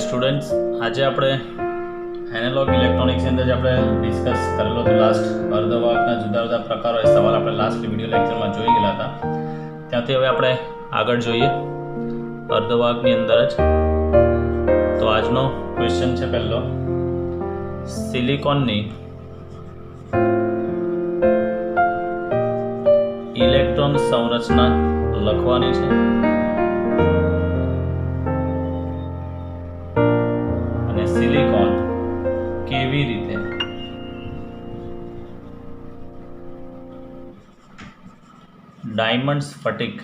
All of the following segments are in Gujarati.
સ્ટુડન્ટ્સ, આજે આપણે એનાલોગ ઇલેક્ટ્રોનિક્સ અંદર જે આપણે ડિસ્કસ કરેલો હતો લાસ્ટ અર્ધવાહકના જુદા જુદા પ્રકારો એ સવાલ આપણે લાસ્ટ વિડીયો લેક્ચરમાં જોઈ ગયેલા હતા. ત્યાંથી હવે આપણે આગળ જોઈએ અર્ધવાહકની અંદર જ. તો આજનો ક્વેશ્ચન છે પહેલો, સિલિકોનની ઇલેક્ટ્રોન સંરચના લખવાની છે અને સિલિકોન કેવી રીતે ડાયમંડ સ્ફટિક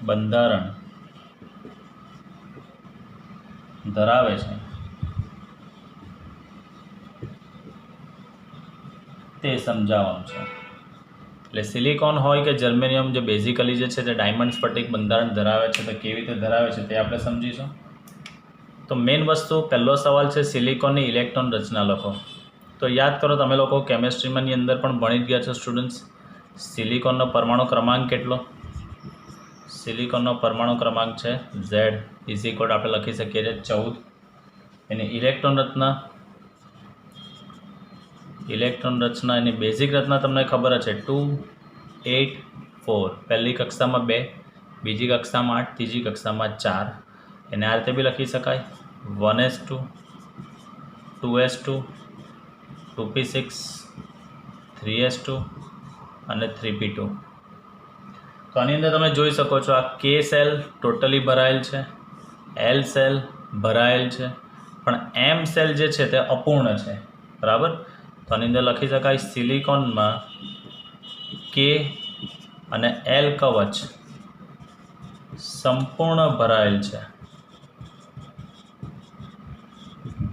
બંધારણ ધરાવે છે તે સમજાવવાનું છે. એટલે સિલિકોન હોય કે જર્મેનિયમ જે બેઝિકલી જે છે તે ડાયમંડ સ્ફટિક બંધારણ ધરાવે છે, તો કેવી રીતે ધરાવે છે તે આપણે સમજીશું. તો મેઇન વસ્તુ પહેલો સવાલ છે સિલિકોનની ઇલેક્ટ્રોન રચના લખો. તો યાદ કરો, તમે લોકો કેમેસ્ટ્રીમાંની અંદર પણ ભણી જ ગયા છો સ્ટુડન્ટ્સ. સિલિકોનનો પરમાણુ ક્રમાંક કેટલો? સિલિકોનનો પરમાણુ ક્રમાંક છે Z ઇઝ ઇક્વલ આપણે લખી શકીએ છીએ 14. એની ઇલેક્ટ્રોન રચના એની બેઝિક રચના તમને ખબર છે 2 8 4. પહેલી કક્ષામાં 2, બીજી કક્ષામાં 8, ત્રીજી કક્ષામાં 4. એને આ રીતે બી લખી શકાય 1s2 2s2 2p6 3s2 અને 3p2. તો આની અંદર તમે જોઈ શકો છો આ K સેલ ટોટલી ભરાયેલ છે, L સેલ ભરાયેલ છે, પણ M સેલ જે છે તે અપૂર્ણ છે. બરાબર. તો આની અંદર લખી શકાય સિલિકોનમાં K અને L કવચ સંપૂર્ણ ભરાયેલ છે,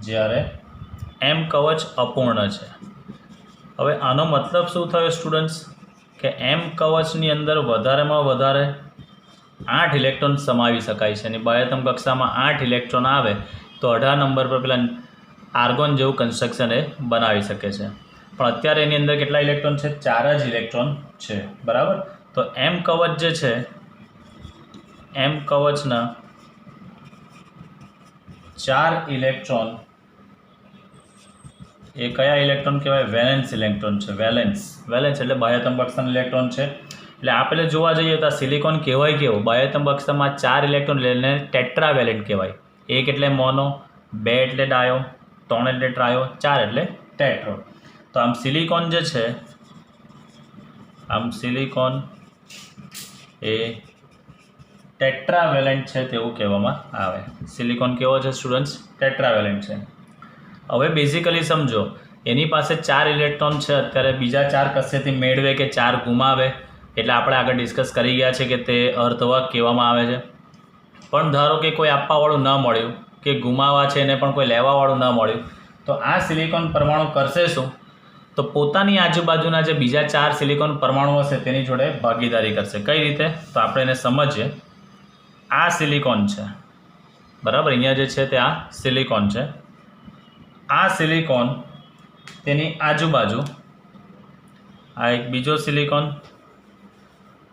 જ્યારે M કવચ અપૂર્ણ છે. હવે આનો મતલબ શું થયો સ્ટુડન્ટ્સ કે M કવચની અંદર વધારેમાં વધારે 8 ઇલેક્ટ્રોન સમાવી શકાય છે. અને બાહ્યતમ કક્ષામાં 8 ઇલેક્ટ્રોન આવે તો 18 નંબર પર પેલા આર્ગોન જેવું કન્સ્ટ્રક્શન એ બનાવી શકે છે. પણ અત્યારે એની અંદર કેટલા ઇલેક્ટ્રોન છે? 4 જ ઇલેક્ટ્રોન છે. બરાબર. તો M કવચ જે છે, M કવચના 4 ઇલેક્ટ્રોન એ કયા ઇલેક્ટ્રોન કહેવાય? વેલેન્સ ઇલેક્ટ્રોન છે. વેલેન્સ એટલે બાહ્યતમ કક્ષાના ઇલેક્ટ્રોન છે. એટલે આપણે જોવા જઈએ તો આ સિલિકોન કહેવાય કેવો? બાહ્યતમ કક્ષામાં 4 ઇલેક્ટ્રોન લઈને ટેટ્રાવેલેન્ટ કહેવાય. 1 એટલે મોનો, 2 એટલે ડાયો, 3 એટલે ટ્રાયો, 4 એટલે ટેટ્રો. તો આમ સિલિકોન જે છે, સિલિકોન એ ટેટ્રાવેલેન્ટ છે તેવું કહેવામાં આવે. સિલિકોન કેવો છે સ્ટુડન્ટ્સ? ટેટ્રાવેલેન્ટ છે. હવે બેઝિકલી સમજો, એની પાસે 4 ઇલેક્ટ્રોન છે, અત્યારે બીજા 4 કશેથી મેળવે કે 4 ગુમાવે, એટલે આપણે આગળ ડિસ્કસ કરી ગયા છે કે તે અર્ધવાહક કહેવામાં આવે છે. પણ ધારો કે કોઈ આપવાવાળું ન મળ્યું કે ગુમાવા છે એને પણ કોઈ લેવાવાળું ન મળ્યું, તો આ સિલિકોન પરમાણુ કરશે શું? તો પોતાની આજુબાજુના જે બીજા 4 સિલિકોન પરમાણુઓ હશે તેની જોડે ભાગીદારી કરશે. કઈ રીતે? તો આપણે એને સમજીએ. આ સિલિકોન છે, બરાબર. અહીંયા જે છે તે આ સિલિકોન છે. આ સિલિકોન તેની આજુબાજુ આ એક બીજો સિલિકોન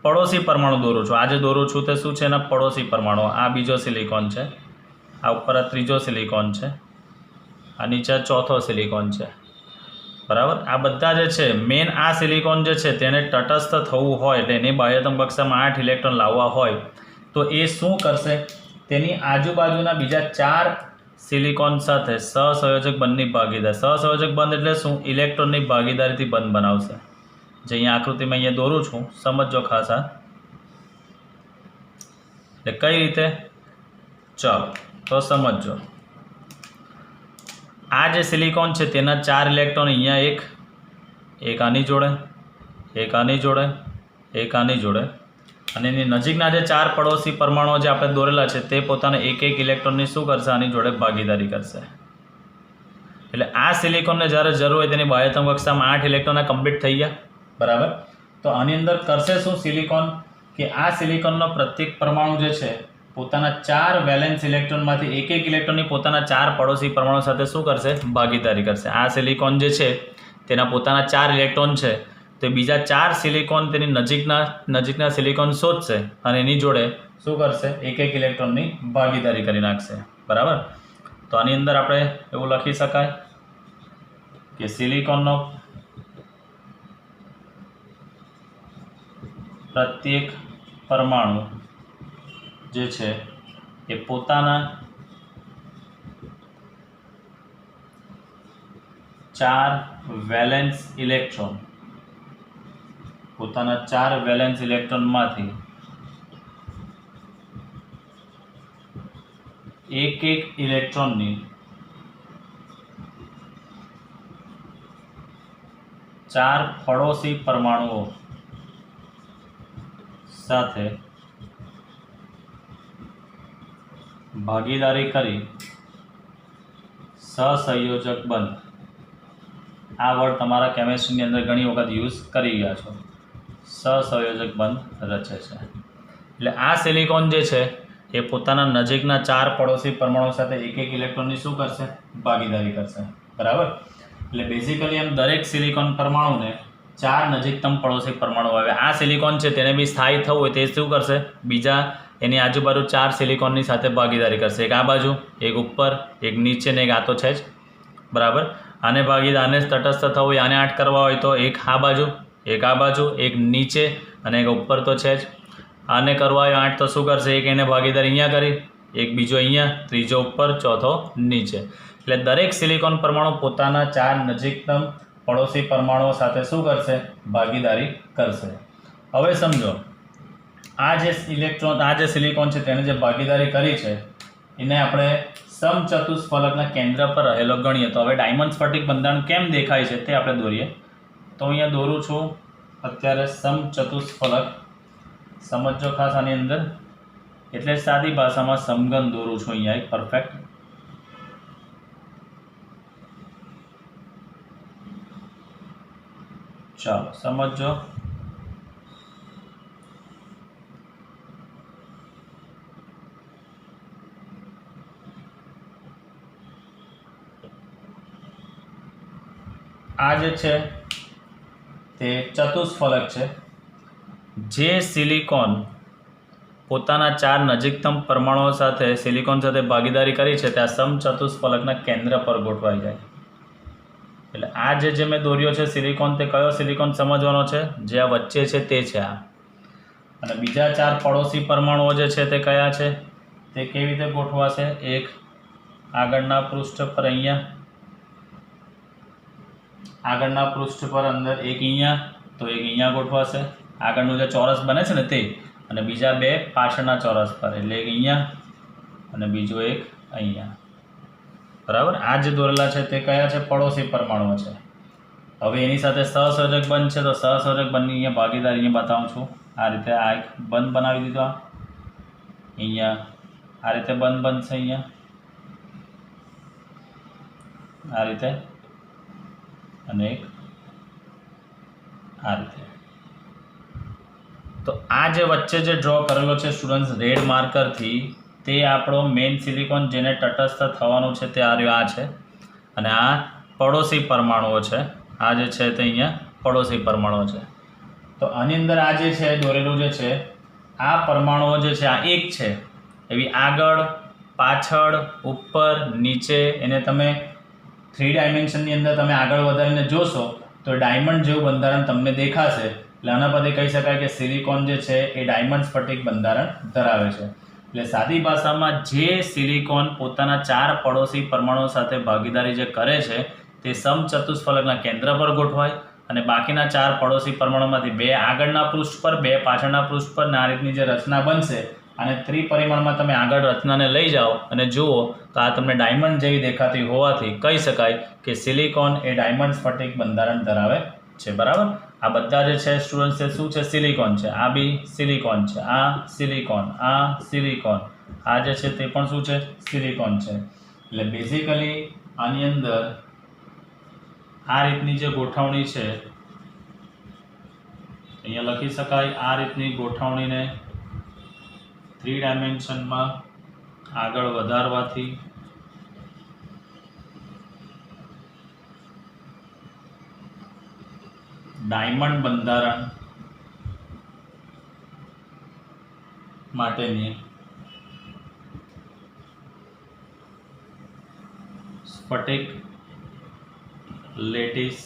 પડોશી પરમાણુ દોરું છું. આ જે દોરું છું તે શું છે? એના પડોશી પરમાણુ. આ બીજો સિલિકોન છે, આ ઉપર આ ત્રીજો સિલિકોન છે, આ નીચે ચોથો સિલિકોન છે. બરાબર. આ બધા જે છે મેન આ સિલિકોન જે છે તેને તટસ્થ થવું હોય, એટલે એની બાહ્યતમ કક્ષામાં 8 ઇલેક્ટ્રોન લાવવા હોય તો એ શું કરશે? તેની આજુબાજુના બીજા 4 સિલિકોન સાથે સહસંયોજક બંધની ભાગીદારી. સહસંયોજક બંધ એટલે શું? ઇલેક્ટ્રોનની ભાગીદારીથી બંધ બનાવશે. જે અહીંયા આકૃતિમાં અહીંયા દોરું છું, સમજો ખાસ. એટલે કઈ રીતે? ચાલો તો સમજો. આ જે સિલિકોન છે તેના 4 ઇલેક્ટ્રોન અહીંયા એક આની જોડે, એક આની જોડે, એક આની જોડે, અને એની નજીકના જે 4 પડોશી પરમાણુઓ જે આપણે દોરેલા છે તે પોતાને એક ઇલેક્ટ્રોનની શું કરશે? આની જોડે ભાગીદારી કરશે. એટલે આ સિલિકોનને જ્યારે જરૂર હોય તેની બાહ્યતમ કક્ષામાં 8 ઇલેક્ટ્રોન કમ્પ્લીટ થઈ ગયા. બરાબર. તો આની અંદર કરશે શું સિલિકોન કે આ સિલિકોનનો પ્રત્યેક પરમાણુ જે છે પોતાના 4 વેલેન્સ ઇલેક્ટ્રોનમાંથી એક ઇલેક્ટ્રોનની પોતાના 4 પડોશી પરમાણુ સાથે શું કરશે? ભાગીદારી કરશે. આ સિલિકોન જે છે તેના પોતાના 4 ઇલેક્ટ્રોન છે, તો બીજા 4 સિલિકોન તેની નજીકના સિલિકોન શોધશે અને એની જોડે શું કરશે? એક એક ઇલેક્ટ્રોનની ભાગીદારી કરી નાખશે. બરાબર. તો આની અંદર આપણે એવું લખી શકાય કે સિલિકોનનો પ્રત્યેક પરમાણુ જે છે એ પોતાના 4 વેલેન્સ ઇલેક્ટ્રોન માંથી એક એક ઇલેક્ટ્રોનની 4 પડોશી પરમાણુઓ સાથે ભાગીદારી કરી સહસંયોજક બંધ. આ વર્ડ તમારા કેમેસ્ટ્રીની અંદર ઘણી વખત યુઝ કરી ગયા છો. સહસંયોજક બંધ રચે છે. એટલે આ સિલિકોન જે છે એ પોતાના નજીકના 4 પડોશી પરમાણુ સાથે એક એક ઇલેક્ટ્રોનની શું કરશે? ભાગીદારી કરશે. બરાબર. એટલે બેઝિકલી એમ દરેક સિલિકોન પરમાણુને 4 નજીકતમ પડોશી પરમાણુ આવે. આ સિલિકોન છે તેને બી સ્થાયી થવું હોય તે શું કરશે? બીજા એની આજુબાજુ 4 સિલિકોનની સાથે ભાગીદારી કરશે. એક આ બાજુ, એક ઉપર, એક નીચે ને એક આ તો છે જ. બરાબર. આને આને તટસ્થ થવું હોય, આને 8 કરવા હોય તો એક આ બાજુ, એક આ બાજુ, એક નીચે અને એક ઉપર તો છે જ. આને કરવા હોય 8 તો શું કરશે? એક એને ભાગીદારી અહીંયા કરી, એક બીજો અહીંયા, ત્રીજો ઉપર, ચોથો નીચે. એટલે દરેક સિલિકોન પરમાણુ પોતાના 4 નજીકતમ પડોશી પરમાણુઓ સાથે શું કરશે? ભાગીદારી કરશે. હવે સમજો આ જે સિલિકોન છે તેને જે ભાગીદારી કરી છે એને આપણે સમચતુષ્ફલકના કેન્દ્ર પર રહેલો ગણીએ. તો હવે ડાયમંડ સ્ફટિક બંધારણ કેમ દેખાય છે તે આપણે દોરીએ. તો અહીંયા દોરું છું અત્યારે સમચતુષ્ફલક. સમજો ખાસ આની અંદર, એટલે સાદી ભાષામાં સમઘન દોરું છું અહીંયા એક પરફેક્ટ. ચાલો સમજો. આ જે છે તે ચતુષ્ફલક છે. જે સિલિકોન પોતાના 4 નજીકતમ પરમાણુઓ સાથે સિલિકોન સાથે ભાગીદારી કરી છે ત્યાં સમચતુષ્ફલકના કેન્દ્ર પર ગોઠવાઈ જાય. એટલે આ જે મેં દોર્યો છે સિલિકોન, તે કયો સિલિકોન સમજવાનો છે? જે આ વચ્ચે છે તે છે આ. અને બીજા 4 પડોશી પરમાણુઓ જે છે તે કયા છે? તે કેવી રીતે ગોઠવાશે? એક આગળના પૃષ્ઠ પર અહીંયા, આગળના પૃષ્ઠ પર અંદર એક અહીંયા, તો એક અહીંયા ગોઠવાશે. આગળનું જે ચોરસ બને છે ને તે, અને બીજા 2 પાછળના ચોરસ પર, એટલે એક અહીંયા અને બીજો એક અહીંયા. બરાબર. આ જે દોરેલા છે તે કયા છે? પડોશી પરમાણુઓ છે. હવે એની સાથે સહસંયોજક બંધ છે, તો સહસંયોજક બંધની અહીંયા ભાગીદારી અહીંયા બતાવું છું. આ રીતે આ એક બંધ બનાવી દીધો. અહીંયા આ રીતે બંધ બનશે, અહીંયા આ રીતે, અને એક આ રીતે. તો આ જે વચ્ચે જે ડ્રો કરેલો છે સ્ટુડન્ટ્સ રેડ માર્કરથી, તે આપણો મેઇન સિલિકોન જેને તટસ્થ થવાનું છે તે આ છે. અને આ પડોશી પરમાણુઓ છે. આ જે છે તે અહીંયા પડોશી પરમાણુઓ છે. તો આની અંદર આ જે છે દોરેલું જે છે, આ પરમાણુઓ જે છે આ એક છે. એવી આગળ, પાછળ, ઉપર, નીચે, એને તમે 3 ડાયમેન્શનની અંદર તમે આગળ વધારીને જોશો તો ડાયમંડ જેવું બંધારણ તમને દેખાશે. એટલે આના પરથી કહી શકાય કે સિલિકોન જે છે એ ડાયમંડ સ્ફટિક બંધારણ ધરાવે છે. એટલે સાદી ભાષામાં જે સિલિકોન પોતાના 4 પડોશી પરમાણુઓ સાથે ભાગીદારી જે કરે છે તે સમચતુષ્ફલકના કેન્દ્ર પર ગોઠવાય, અને બાકીના 4 પડોશી પરમાણુમાંથી 2 આગળના પૃષ્ઠ પર, 2 પાછળના પૃષ્ઠ પર, આ રીતની જે રચના બનશે અને ત્રિપરિમાણમાં તમે આગળ રચનાને લઈ જાઓ અને જુઓ તો આ તમને ડાયમંડ જેવી દેખાતી હોવાથી કહી શકાય કે સિલિકોન એ ડાયમંડ સ્ફટિક બંધારણ ધરાવે છે. બરાબર. આ બધા જે છે સ્ટુડન્ટ્સ તે શું છે? સિલિકોન છે. આ બી સિલિકોન છે. આ સિલિકોન, આ સિલિકોન, આ જે છે તે પણ શું છે? સિલિકોન છે. એટલે બેઝિકલી આની અંદર આ રીતની જે ગોઠવણી છે અહીંયા લખી શકાય. આ રીતની ગોઠવણીને 3 ડાયમેન્શનમાં આગળ વધારવાથી ડાયમંડ બંધારણ માટેની સ્ફટિક લેટીસ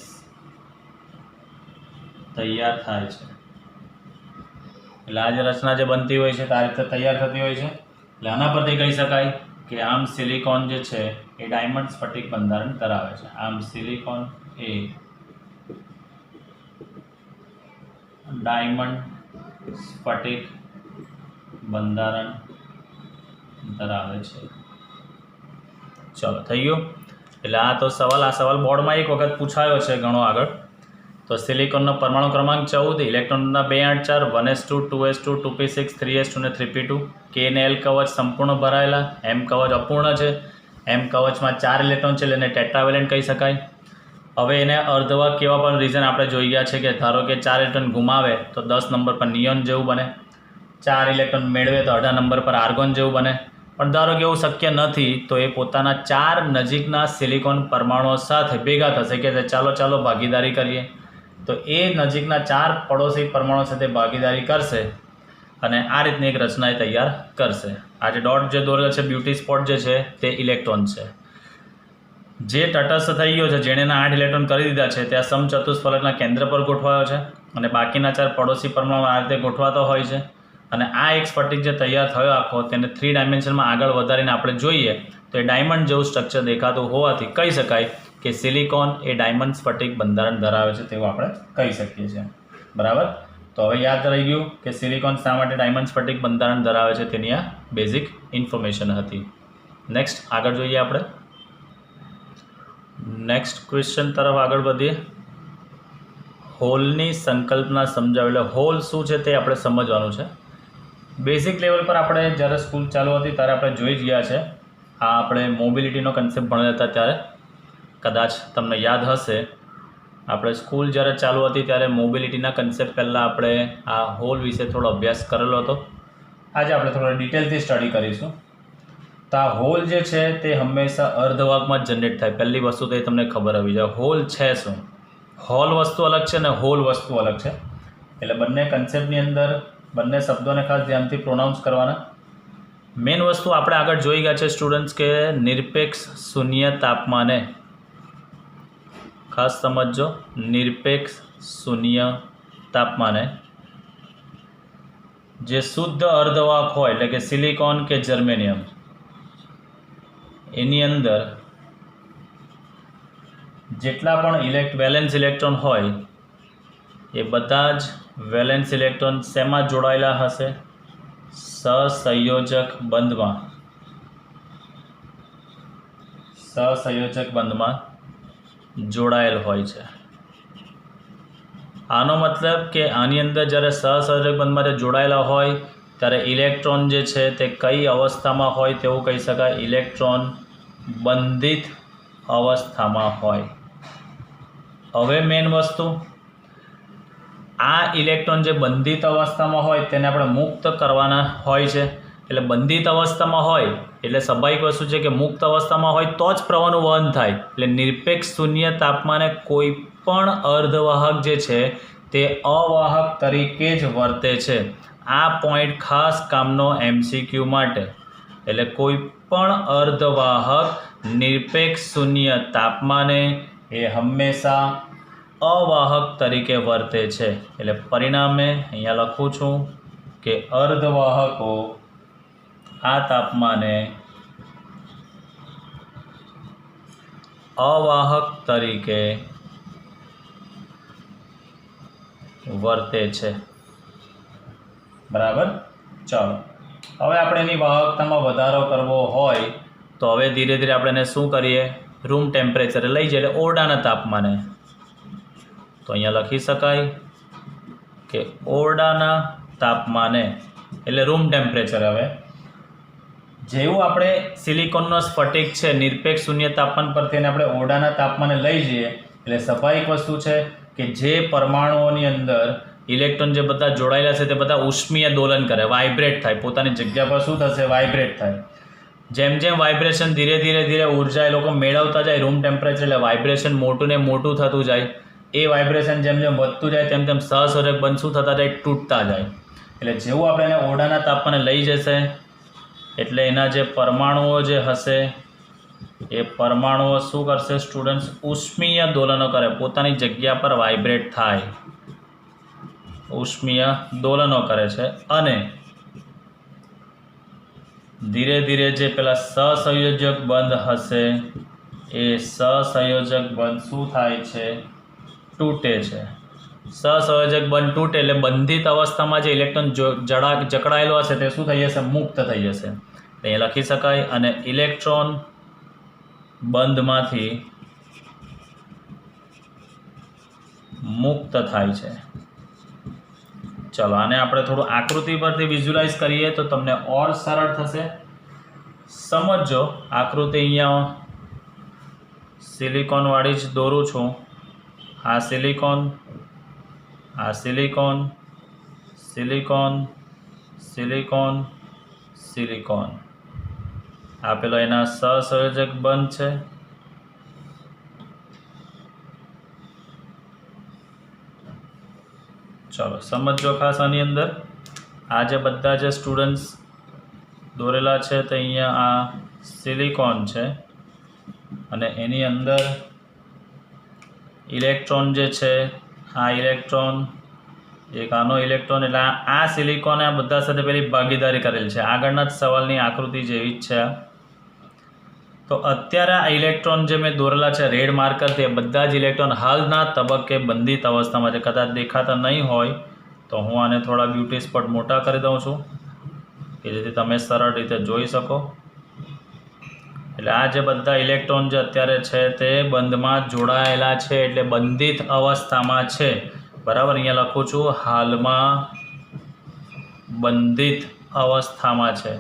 તૈયાર થાય છે। એટલે આ જે રચના જે બનતી હોય છે આ રીતે તૈયાર થતી હોય છે। એટલે આના પરથી કહી શકાય કે આમ સિલિકોન જે છે એ ડાયમંડ સ્ફટિક બંધારણ ધરાવે છે। આમ સિલિકોન એ ડાયમંડ સ્ફટિક બંધારણ ધરાવે છે। ચલો થઈ ગયું। એટલે આ તો સવાલ બોર્ડમાં એક વખત પૂછાયો છે ઘણો આગળ। તો સિલિકોનનો પરમાણુ ક્રમાંક 14, ઇલેક્ટ્રોનના 284, 1s2, 2s2, 2p6, 3s2 અને 3p2। કે અને એલ કવચ સંપૂર્ણ ભરાયેલા, એમ કવચ અપૂર્ણ છે। એમ કવચમાં 4 ઇલેક્ટ્રોન છે એટલે એને ટેટ્રાવેલેન્ટ કહી શકાય। હવે એને અર્ધવાહક કેવા પણ રીઝન આપણે જોઈ ગયા છે કે ધારો કે 4 ઇલેક્ટ્રોન ગુમાવે તો 10 નંબર પર નિયોન જેવું બને, 4 ઇલેક્ટ્રોન મેળવે તો 18 નંબર પર આર્ગોન જેવું બને। પણ ધારો કે એવું શક્ય નથી તો એ પોતાના 4 નજીકના સિલિકોન પરમાણુઓ સાથે ભેગા થશે કે ચાલો ભાગીદારી કરીએ। તો એ નજીકના 4 પડોશી પરમાણુઓ સાથે ભાગીદારી કરશે અને આ રીતની એક રચના તૈયાર કરશે। આ જે ડોટ જે દોરેલો છે બ્યુટી સ્પોટ જે છે તે ઇલેક્ટ્રોન છે। જે તટસ્થ થઈ ગયો છે જેણે 8 ઇલેક્ટ્રોન કરી દીધા છે તે આ સમચતુષ્ફલકના કેન્દ્ર પર ગોઠવાયો છે અને બાકીના 4 પડોશી પરમાણુ આ રીતે ગોઠવાતો હોય છે। અને આ એક સ્ફટિક જે તૈયાર થયો આખો તેને 3 ડાયમેન્શનમાં આગળ વધારીને આપણે જોઈએ તો એ ડાયમંડ જેવું સ્ટ્રક્ચર દેખાતું હોવાથી કહી શકાય કે સિલિકોન એ ડાયમંડ સ્ફટિક બંધારણ ધરાવે છે તેવું આપણે કહી શકીએ છીએ। બરાબર। તો હવે યાદ રહી ગયું કે સિલિકોન શા માટે ડાયમંડ સ્ફટિક બંધારણ ધરાવે છે તેની આ બેઝિક ઇન્ફોર્મેશન હતી। નેક્સ્ટ આગળ જોઈએ આપણે। નેક્સ્ટ ક્વેશ્ચન તરફ આગળ વધીએ। હોલની સંકલ્પના સમજાવે, એટલે હોલ શું છે તે આપણે સમજવાનું છે। બેઝિક લેવલ પર આપણે જ્યારે સ્કૂલ ચાલુ હતી ત્યારે આપણે જોઈ જ ગયા છે। આ આપણે મોબિલિટીનો કન્સેપ્ટ ભણતા હતા ત્યારે કદાચ તમને યાદ હશે આપણે સ્કૂલ જ્યારે ચાલુ હતી ત્યારે મોબિલિટીના કન્સેપ્ટ પહેલાં આપણે આ હોલ વિશે થોડો અભ્યાસ કરેલો હતો। આજે આપણે થોડો ડિટેલથી સ્ટડી કરીશું। તો આ હોલ જે છે તે હંમેશા અર્ધવાહકમાં જ જનરેટ થાય। પહેલી વસ્તુ તો એ તમને ખબર હોવી જોઈએ હોલ છે શું। હોલ વસ્તુ અલગ છે અને હોલ વસ્તુ અલગ છે। એટલે બંને કન્સેપ્ટની અંદર બંને શબ્દોને ખાસ ધ્યાનથી પ્રોનાઉન્સ કરવાના। મેઇન વસ્તુ આપણે આગળ જોઈ ગયા છે સ્ટુડન્ટ્સ કે નિરપેક્ષ શૂન્ય તાપમાને, ખાસ સમજો, નિરપેક્ષ શૂન્ય તાપમાને જે શુદ્ધ અર્ધવાહક હોય એટલે કે સિલિકોન કે જર્મેનિયમ એની અંદર જેટલા પણ વેલેન્સ ઇલેક્ટ્રોન હોય એ બધા જ વેલેન્સ ઇલેક્ટ્રોન શેમાં જોડાયેલા હશે? સહસંયોજક બંધમાં, સહસંયોજક બંધમાં જોડાયેલ હોય છે। આનો મતલબ કે આની અંદર જ્યારે સહસંયોજક બંધમાં જોડાયેલા હોય ત્યારે ઇલેક્ટ્રોન જે છે તે કઈ અવસ્થામાં હોય તેવું કહી શકાય? ઇલેક્ટ્રોન બંધિત અવસ્થામાં હોય। હવે મેઇન વસ્તુ આ ઇલેક્ટ્રોન જે બંધિત અવસ્થામાં હોય તેને આપણે મુક્ત કરવાના હોય છે। એટલે બંધિત અવસ્થામાં હોય એટલે સ્વાભાવિક વસ્તુ છે કે મુક્ત અવસ્થામાં હોય તો જ પ્રવાહનું વહન થાય। એટલે નિરપેક્ષ શૂન્ય તાપમાને કોઈ પણ અર્ધવાહક જે છે તે અવાહક તરીકે જ વર્તે છે। આ પોઈન્ટ ખાસ કામનો MCQ માટે। એટલે કોઈ પણ અર્ધવાહક નિરપેક્ષ શૂન્ય તાપમાને એ હંમેશા અવાહક તરીકે વર્તે છે। એટલે પરિણામે અહીંયા લખું છું કે અર્ધવાહકો આ તાપમાને અવાહક તરીકે વર્તે છે। બરાબર। ચાલો હવે આપણે એની વાહકતામાં વધારો કરવો હોય તો હવે ધીરે ધીરે આપણે એને શું કરીએ? રૂમ ટેમ્પરેચરે લઈ જઈએ એટલે ઓરડાના તાપમાને। તો અહીંયા લખી શકાય કે ઓરડાના તાપમાને એટલે રૂમ ટેમ્પરેચર। હવે જેવું આપણે સિલિકોનનો સ્ફટિક છે નિરપેક્ષ શૂન્ય તાપમાન પરથી એને આપણે ઓરડાના તાપમાને લઈ જઈએ એટલે સ્વાભાવિક વસ્તુ છે કે જે પરમાણુઓની અંદર ઇલેક્ટ્રોન જે બધા જોડાયેલા છે તે બધા ઉષ્મીય દોલન કરે, વાઇબ્રેટ થાય, પોતાની જગ્યા પર શું થશે? વાઇબ્રેટ થાય। જેમ જેમ વાઇબ્રેશન ધીરે ધીરે ઉર્જા એ લોકો મેળવતા જાય રૂમ ટેમ્પરેચર એટલે વાઇબ્રેશન મોટું ને મોટું થતું જાય। એ વાઇબ્રેશન જેમ જેમ વધતું જાય તેમ તેમ સહસંયોજક બંધ શું થતા જાય? તૂટતા જાય। એટલે જેવું આપણે એને ઓરડાના તાપમાને લઈ જશે એટલે એના જે પરમાણુઓ જે હશે એ પરમાણુઓ શું કરશે સ્ટુડન્ટ્સ? ઉષ્મીય દોલનો કરે, પોતાની જગ્યા પર વાઇબ્રેટ થાય, ઉષ્મીય દોલનો કરે છે અને ધીરે ધીરે જે પેલા સહસંયોજક બંધ હશે એ સહસંયોજક બંધ શું થાય છે? તૂટે છે. સહસંયોજક બંધ તૂટે એટલે બંધિત અવસ્થામાં જે ઇલેક્ટ્રોન જકડાયેલો હશે તે શું થઈ જશે? મુક્ત થઈ જશે. એ લખી શકાય. અને ઇલેક્ટ્રોન બંધમાંથી મુક્ત થાય છે. ચલો આને આપણે થોડું આકૃતિ પરથી વિઝ્યુલાઇઝ કરીએ તો તમને ઓર સરળ થશે. સમજો આકૃતિ અહીંયા સિલિકોનવાળી જ દોરું છું. આ સિલિકોન, આ સિલિકોન, સિલિકોન, સિલિકોન, સિલિકોન, આ પેલો એના સહસંયોજક બંધ છે. ચલો સમજો ખાસ આની અંદર આ જે બધા જે સ્ટુડન્ટ્સ દોરેલા છે તે અહીંયા આ સિલિકોન છે અને એની અંદર ઇલેક્ટ્રોન જે છે આ ઇલેક્ટ્રોન એક આનો ઇલેક્ટ્રોન એટલે આ સિલિકોન આ બધા સાથે પેલી ભાગીદારી કરેલ છે. આગળના જ સવાલની આકૃતિ જેવી જ છે. તો અત્યારે આ ઇલેક્ટ્રોન જે મેં દોરેલા છે રેડ માર્કરથી એ બધા જ ઇલેક્ટ્રોન હાલના તબક્કે બંધિત અવસ્થામાં છે. કદાચ દેખાતા નહીં હોય તો હું આને થોડા બ્યુટી સ્પોટ મોટા કરી દઉં છું કે જેથી તમે સરળ રીતે જોઈ શકો. એટલે આ જે બધા ઇલેક્ટ્રોન જે અત્યારે છે તે બંધમાં જોડાયેલા છે એટલે બંધિત અવસ્થામાં છે. બરાબર, અહીંયા લખું છું હાલમાં બંધિત અવસ્થામાં છે.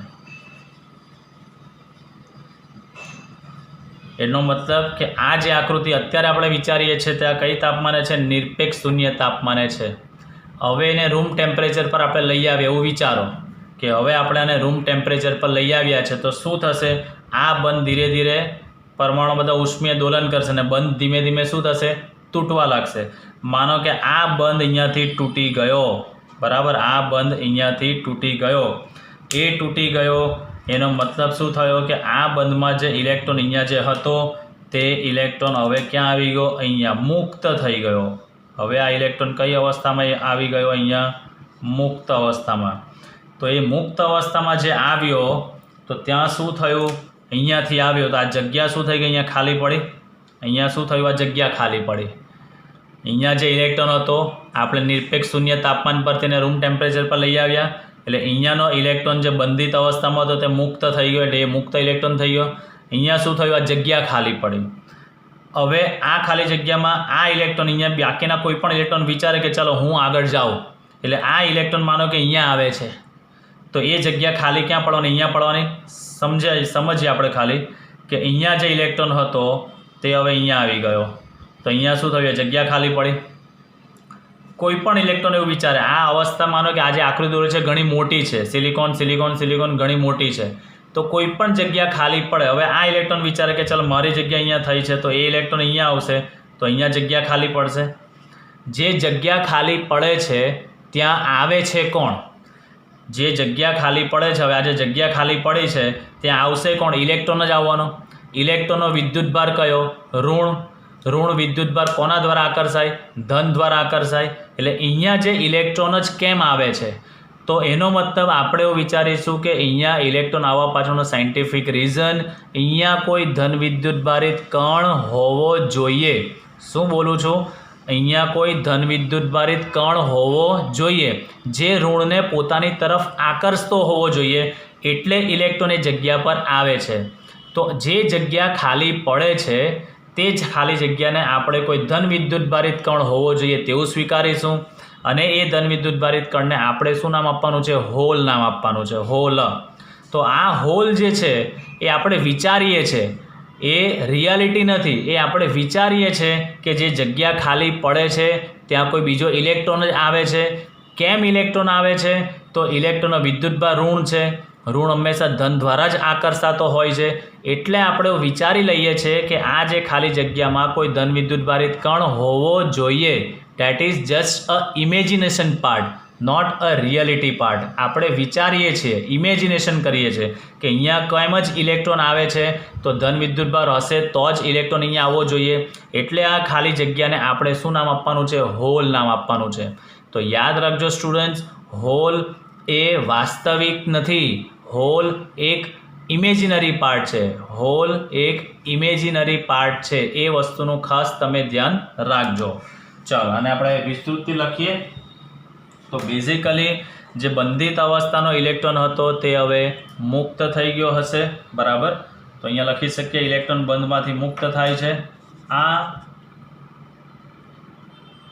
એનો મતલબ કે આ જે આકૃતિ અત્યારે આપણે વિચારીએ છીએ તે આ કઈ તાપમાને છે? નિરપેક્ષ શૂન્ય તાપમાને છે. હવે એને રૂમ ટેમ્પરેચર પર આપણે લઈ આવીએ એવું વિચારો કે હવે આપણે આને રૂમ ટેમ્પરેચર પર લઈ આવ્યા છે તો શું થશે? આ બંધ ધીરે ધીરે પરમાણુ બધા ઉષ્મીય દોલન કરશે અને બંધ ધીમે ધીમે શું થશે? તૂટવા લાગશે. માનો કે આ બંધ અહીંયાથી તૂટી ગયો. બરાબર, આ બંધ અહીંયાથી તૂટી ગયો. એ તૂટી ગયો એનો મતલબ શું થયો કે આ બંધમાં જે ઇલેક્ટ્રોન અહીંયા જે હતો તે ઇલેક્ટ્રોન હવે ક્યાં આવી ગયો? અહીંયા મુક્ત થઈ ગયો. હવે આ ઇલેક્ટ્રોન કઈ અવસ્થામાં આવી ગયો? અહીંયા મુક્ત અવસ્થામાં. તો એ મુક્ત અવસ્થામાં જે આવ્યો તો ત્યાં શું થયું? અહીંયાથી આવ્યો તો આ જગ્યા શું થઈ ગઈ? અહીંયા ખાલી પડી. અહીંયા શું થયું? આ જગ્યા ખાલી પડી. અહીંયા જે ઇલેક્ટ્રોન હતો આપણે નિરપેક્ષ શૂન્ય તાપમાન પર તેને રૂમ ટેમ્પરેચર પર લઈ આવ્યા એટલે અહીંયાનો ઇલેક્ટ્રોન જે બંધિત અવસ્થામાં હતો તે મુક્ત થઈ ગયો એટલે એ મુક્ત ઇલેક્ટ્રોન થઈ ગયો. અહીંયા શું થયું? આ જગ્યા ખાલી પડી. હવે આ ખાલી જગ્યામાં આ ઇલેક્ટ્રોન અહીંયા બાકીના કોઈ પણ ઇલેક્ટ્રોન વિચારે કે ચાલો હું આગળ જાઉં એટલે આ ઇલેક્ટ્રોન માનો કે અહીંયા આવે છે તો એ જગ્યા ખાલી ક્યાં પડવાની? અહીંયા પડવાની. સમજીએ આપણે ખાલી કે અહીંયા જે ઇલેક્ટ્રોન હતો તે હવે અહીંયા આવી ગયો તો અહીંયા શું થયું? જગ્યા ખાલી પડી. કોઈ પણ ઇલેક્ટ્રોન એવું વિચારે આ અવસ્થા માનો કે આ જે આકૃતિ દોરી છે ઘણી મોટી છે, સિલિકોન સિલિકોન સિલિકોન ઘણી મોટી છે તો કોઈ પણ જગ્યા ખાલી પડે. હવે આ ઇલેક્ટ્રોન વિચારે કે ચાલો મારી જગ્યા અહીંયા થઈ છે તો એ ઇલેક્ટ્રોન અહીંયા આવશે તો અહીંયા જગ્યા ખાલી પડશે. જે જગ્યા ખાલી પડે છે ત્યાં આવે છે કોણ? જે જગ્યા ખાલી પડે છે હવે આ જે જગ્યા ખાલી પડી છે ત્યાં આવશે કોણ? ઇલેક્ટ્રોન જ આવવાનો. ઇલેક્ટ્રોનનો વિદ્યુતભાર કયો? ઋણ. ઋણ વિદ્યુતભાર કોના દ્વારા આકર્ષાય? ધન દ્વારા આકર્ષાય. એટલે અહીંયા જે ઇલેક્ટ્રોન જ કેમ આવે છે? તો એનો મતલબ આપણે એવું વિચારીશું કે અહીંયા ઇલેક્ટ્રોન આવવા પાછળનો સાયન્ટિફિક રીઝન અહીંયા કોઈ ધન વિદ્યુતભારિત કણ હોવો જોઈએ. શું બોલું છું? અહીંયા કોઈ ધન વિદ્યુતભારિત કણ હોવો જોઈએ જે ઋણને પોતાની તરફ આકર્ષતો હોવો જોઈએ એટલે ઇલેક્ટ્રોન એ જગ્યા પર આવે છે. તો જે જગ્યા ખાલી પડે છે તે જ ખાલી જગ્યાને આપણે કોઈ ધન વિદ્યુતભારિત કણ હોવો જોઈએ તેવું સ્વીકારીશું અને એ ધન વિદ્યુતભારિત કણને આપણે શું નામ આપવાનું છે? હોલ નામ આપવાનું છે. હોલ. તો આ હોલ જે છે એ આપણે વિચારીએ છીએ એ રિયાલિટી નથી. એ આપણે વિચારીએ છીએ કે જે જગ્યા ખાલી પડે છે ત્યાં કોઈ બીજો ઇલેક્ટ્રોન જ આવે છે. કેમ ઇલેક્ટ્રોન આવે છે? તો ઇલેક્ટ્રોનનો વિદ્યુતભાર ઋણ છે. ઋણ હંમેશા ધન દ્વારા જ આકર્ષાતો હોય છે એટલે આપણે વિચારી લઈએ છીએ કે આ જે ખાલી જગ્યામાં કોઈ ધન વિદ્યુતભારિત કણ હોવો જોઈએ. That is just a imagination part. Not a reality part. આપણે વિચારીએ છીએ, ઇમેજિનેશન કરીએ છીએ કે અહીંયા કેમ જ ઇલેક્ટ્રોન આવે છે, તો ધન વિદ્યુતભાર હશે તો જ ઇલેક્ટ્રોન અહીંયા આવવો જોઈએ. એટલે આ ખાલી જગ્યાને આપણે શું નામ આપવાનું છે? હોલ નામ આપવાનું છે. તો યાદ રાખજો સ્ટુડન્ટ્સ, હોલ એ વાસ્તવિક નથી. હોલ એક ઇમેજિનરી પાર્ટ છે. હોલ એક ઇમેજિનરી પાર્ટ છે. એ વસ્તુનું ખાસ તમે ધ્યાન રાખજો. ચાલો અને આપણે વિસ્તૃતથી લખીએ. તો બેઝિકલી જે બંધિત અવસ્થાનો ઇલેક્ટ્રોન હતો તે હવે મુક્ત થઈ ગયો હશે, બરાબર. તો અહીંયા લખી શકીએ ઇલેક્ટ્રોન બંધમાંથી મુક્ત થાય છે. આ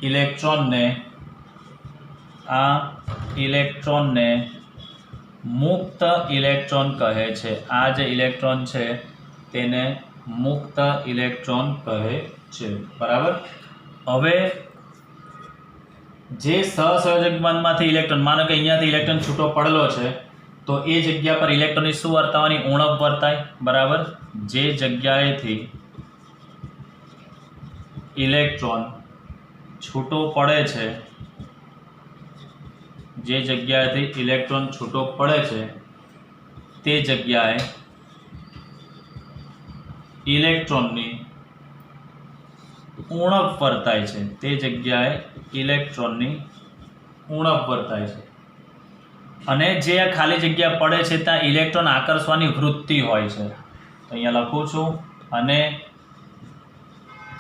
ઇલેક્ટ્રોનને મુક્ત ઇલેક્ટ્રોન કહે છે. આ જે ઇલેક્ટ્રોન છે તેને મુક્ત ઇલેક્ટ્રોન કહે છે, બરાબર. હવે જે સહસંયોજક બંધમાંથી ઇલેક્ટ્રોન, માનો કે અહીંયાથી ઇલેક્ટ્રોન છૂટો પડેલો છે, તો એ જગ્યા પર ઇલેક્ટ્રોનની શું વર્તાવાની? ઉણપ વર્તાય, બરાબર. જે જગ્યાએથી ઇલેક્ટ્રોન છૂટો પડે છે, જે જગ્યાએથી ઇલેક્ટ્રોન છૂટો પડે છે તે જગ્યાએ ઇલેક્ટ્રોનની ઉણપ વર્તાય છે. તે જગ્યાએ ઇલેક્ટ્રોનની ઉણપ વર્તાય છે. અને જે આ ખાલી જગ્યા પડે છે ત્યાં ઇલેક્ટ્રોન આકર્ષવાની વૃત્તિ હોય છે. તો અહીંયા લખું છું, અને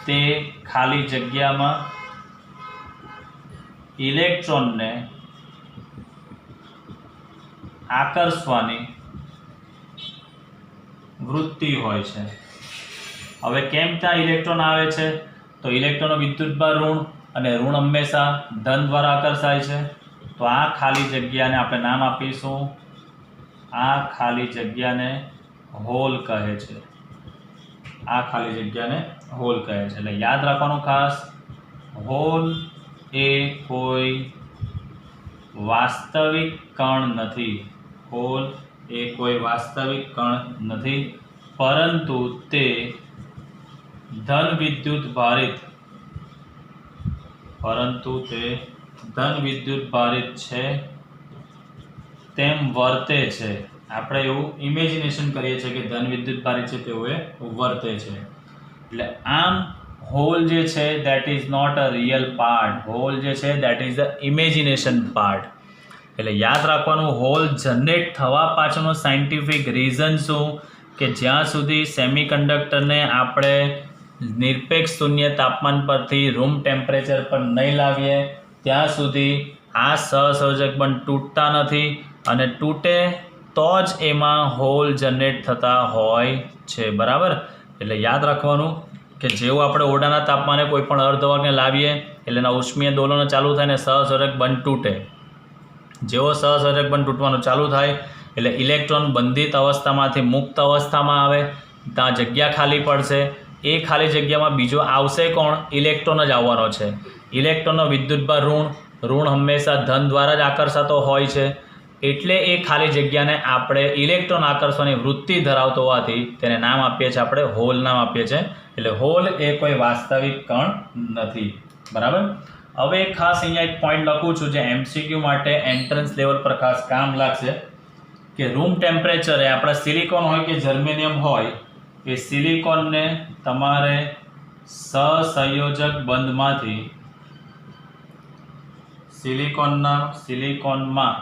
તે ખાલી જગ્યામાં ઇલેક્ટ્રોનને આકર્ષવાની વૃત્તિ હોય છે. હવે કેમ ત્યાં ઇલેક્ટ્રોન આવે છે? તો ઇલેક્ટ્રોનનો વિદ્યુતભાર ઋણ, અને ઋણ હંમેશા ધન દ્વારા આકર્ષાય છે. તો આ ખાલી જગ્યાને આપણે નામ આપીશું, આ ખાલી જગ્યાને હોલ કહે છે. આ ખાલી જગ્યાને હોલ કહે છે. એટલે યાદ રાખવાનું ખાસ, હોલ એ કોઈ વાસ્તવિક કણ નથી. હોલ એ કોઈ વાસ્તવિક કણ નથી, પરંતુ તે ધન વિદ્યુત ભારિત છે તેમ વર્તે છે. આપણે એવું ઇમેજિનેશન કરીએ છીએ કે ધન વિદ્યુત ભારિત છે તેવું એ વર્તે છે. એટલે આમ હોલ જે છે that is not a real part. Hole જે છે that is a imagination part. એટલે યાદ રાખવાનું, હોલ જનરેટ થવા પાછળનું સાયન્ટિફિક રીઝન શું? કે જ્યાં સુધી સેમિકન્ડક્ટરને આપણે નિરપેક્ષ શૂન્ય તાપમાન પરથી રૂમ ટેમ્પરેચર પર નહીં લાવીએ ત્યાં સુધી આ સહસંયોજક બંધ તૂટતા નથી, અને તૂટે તો જ એમાં હોલ જનરેટ થતા હોય છે, બરાબર. એટલે યાદ રાખવાનું કે જેવું આપણે ઓરડાના તાપમાને કોઈ પણ અર્ધવાહકને લાવીએ એટલે એના ઉષ્મીય દોલનો ચાલુ થાય ને સહસંયોજક બંધ તૂટે. જેવો સહસંયોજક બંધ તૂટવાનું ચાલુ થાય એટલે ઇલેક્ટ્રોન બંધિત અવસ્થામાંથી મુક્ત અવસ્થામાં આવે, ત્યાં જગ્યા ખાલી પડશે. એ ખાલી જગ્યામાં બીજો આવશે કોણ? ઇલેક્ટ્રોન જ આવવાનો છે. ઇલેક્ટ્રોનનો વિદ્યુતભાર ઋણ હંમેશા ધન દ્વારા જ આકર્ષાતો હોય છે. એટલે એ ખાલી જગ્યાને આપણે ઇલેક્ટ્રોન આકર્ષવાની વૃત્તિ ધરાવતો હોવાથી તેને નામ આપીએ છીએ, આપણે હોલ નામ આપીએ છીએ. એટલે હોલ એ કોઈ વાસ્તવિક કણ નથી, બરાબર. હવે ખાસ અહીંયા એક પોઈન્ટ લખું છું જે MCQ માટે એન્ટ્રન્સ લેવલ પર ખાસ કામ લાગશે, કે રૂમ ટેમ્પરેચરે આપણા સિલિકોન હોય કે જર્મેનિયમ હોય, એ સિલિકોનને તમારે સહસંયોજક બંધમાંથી સિલિકોનમાં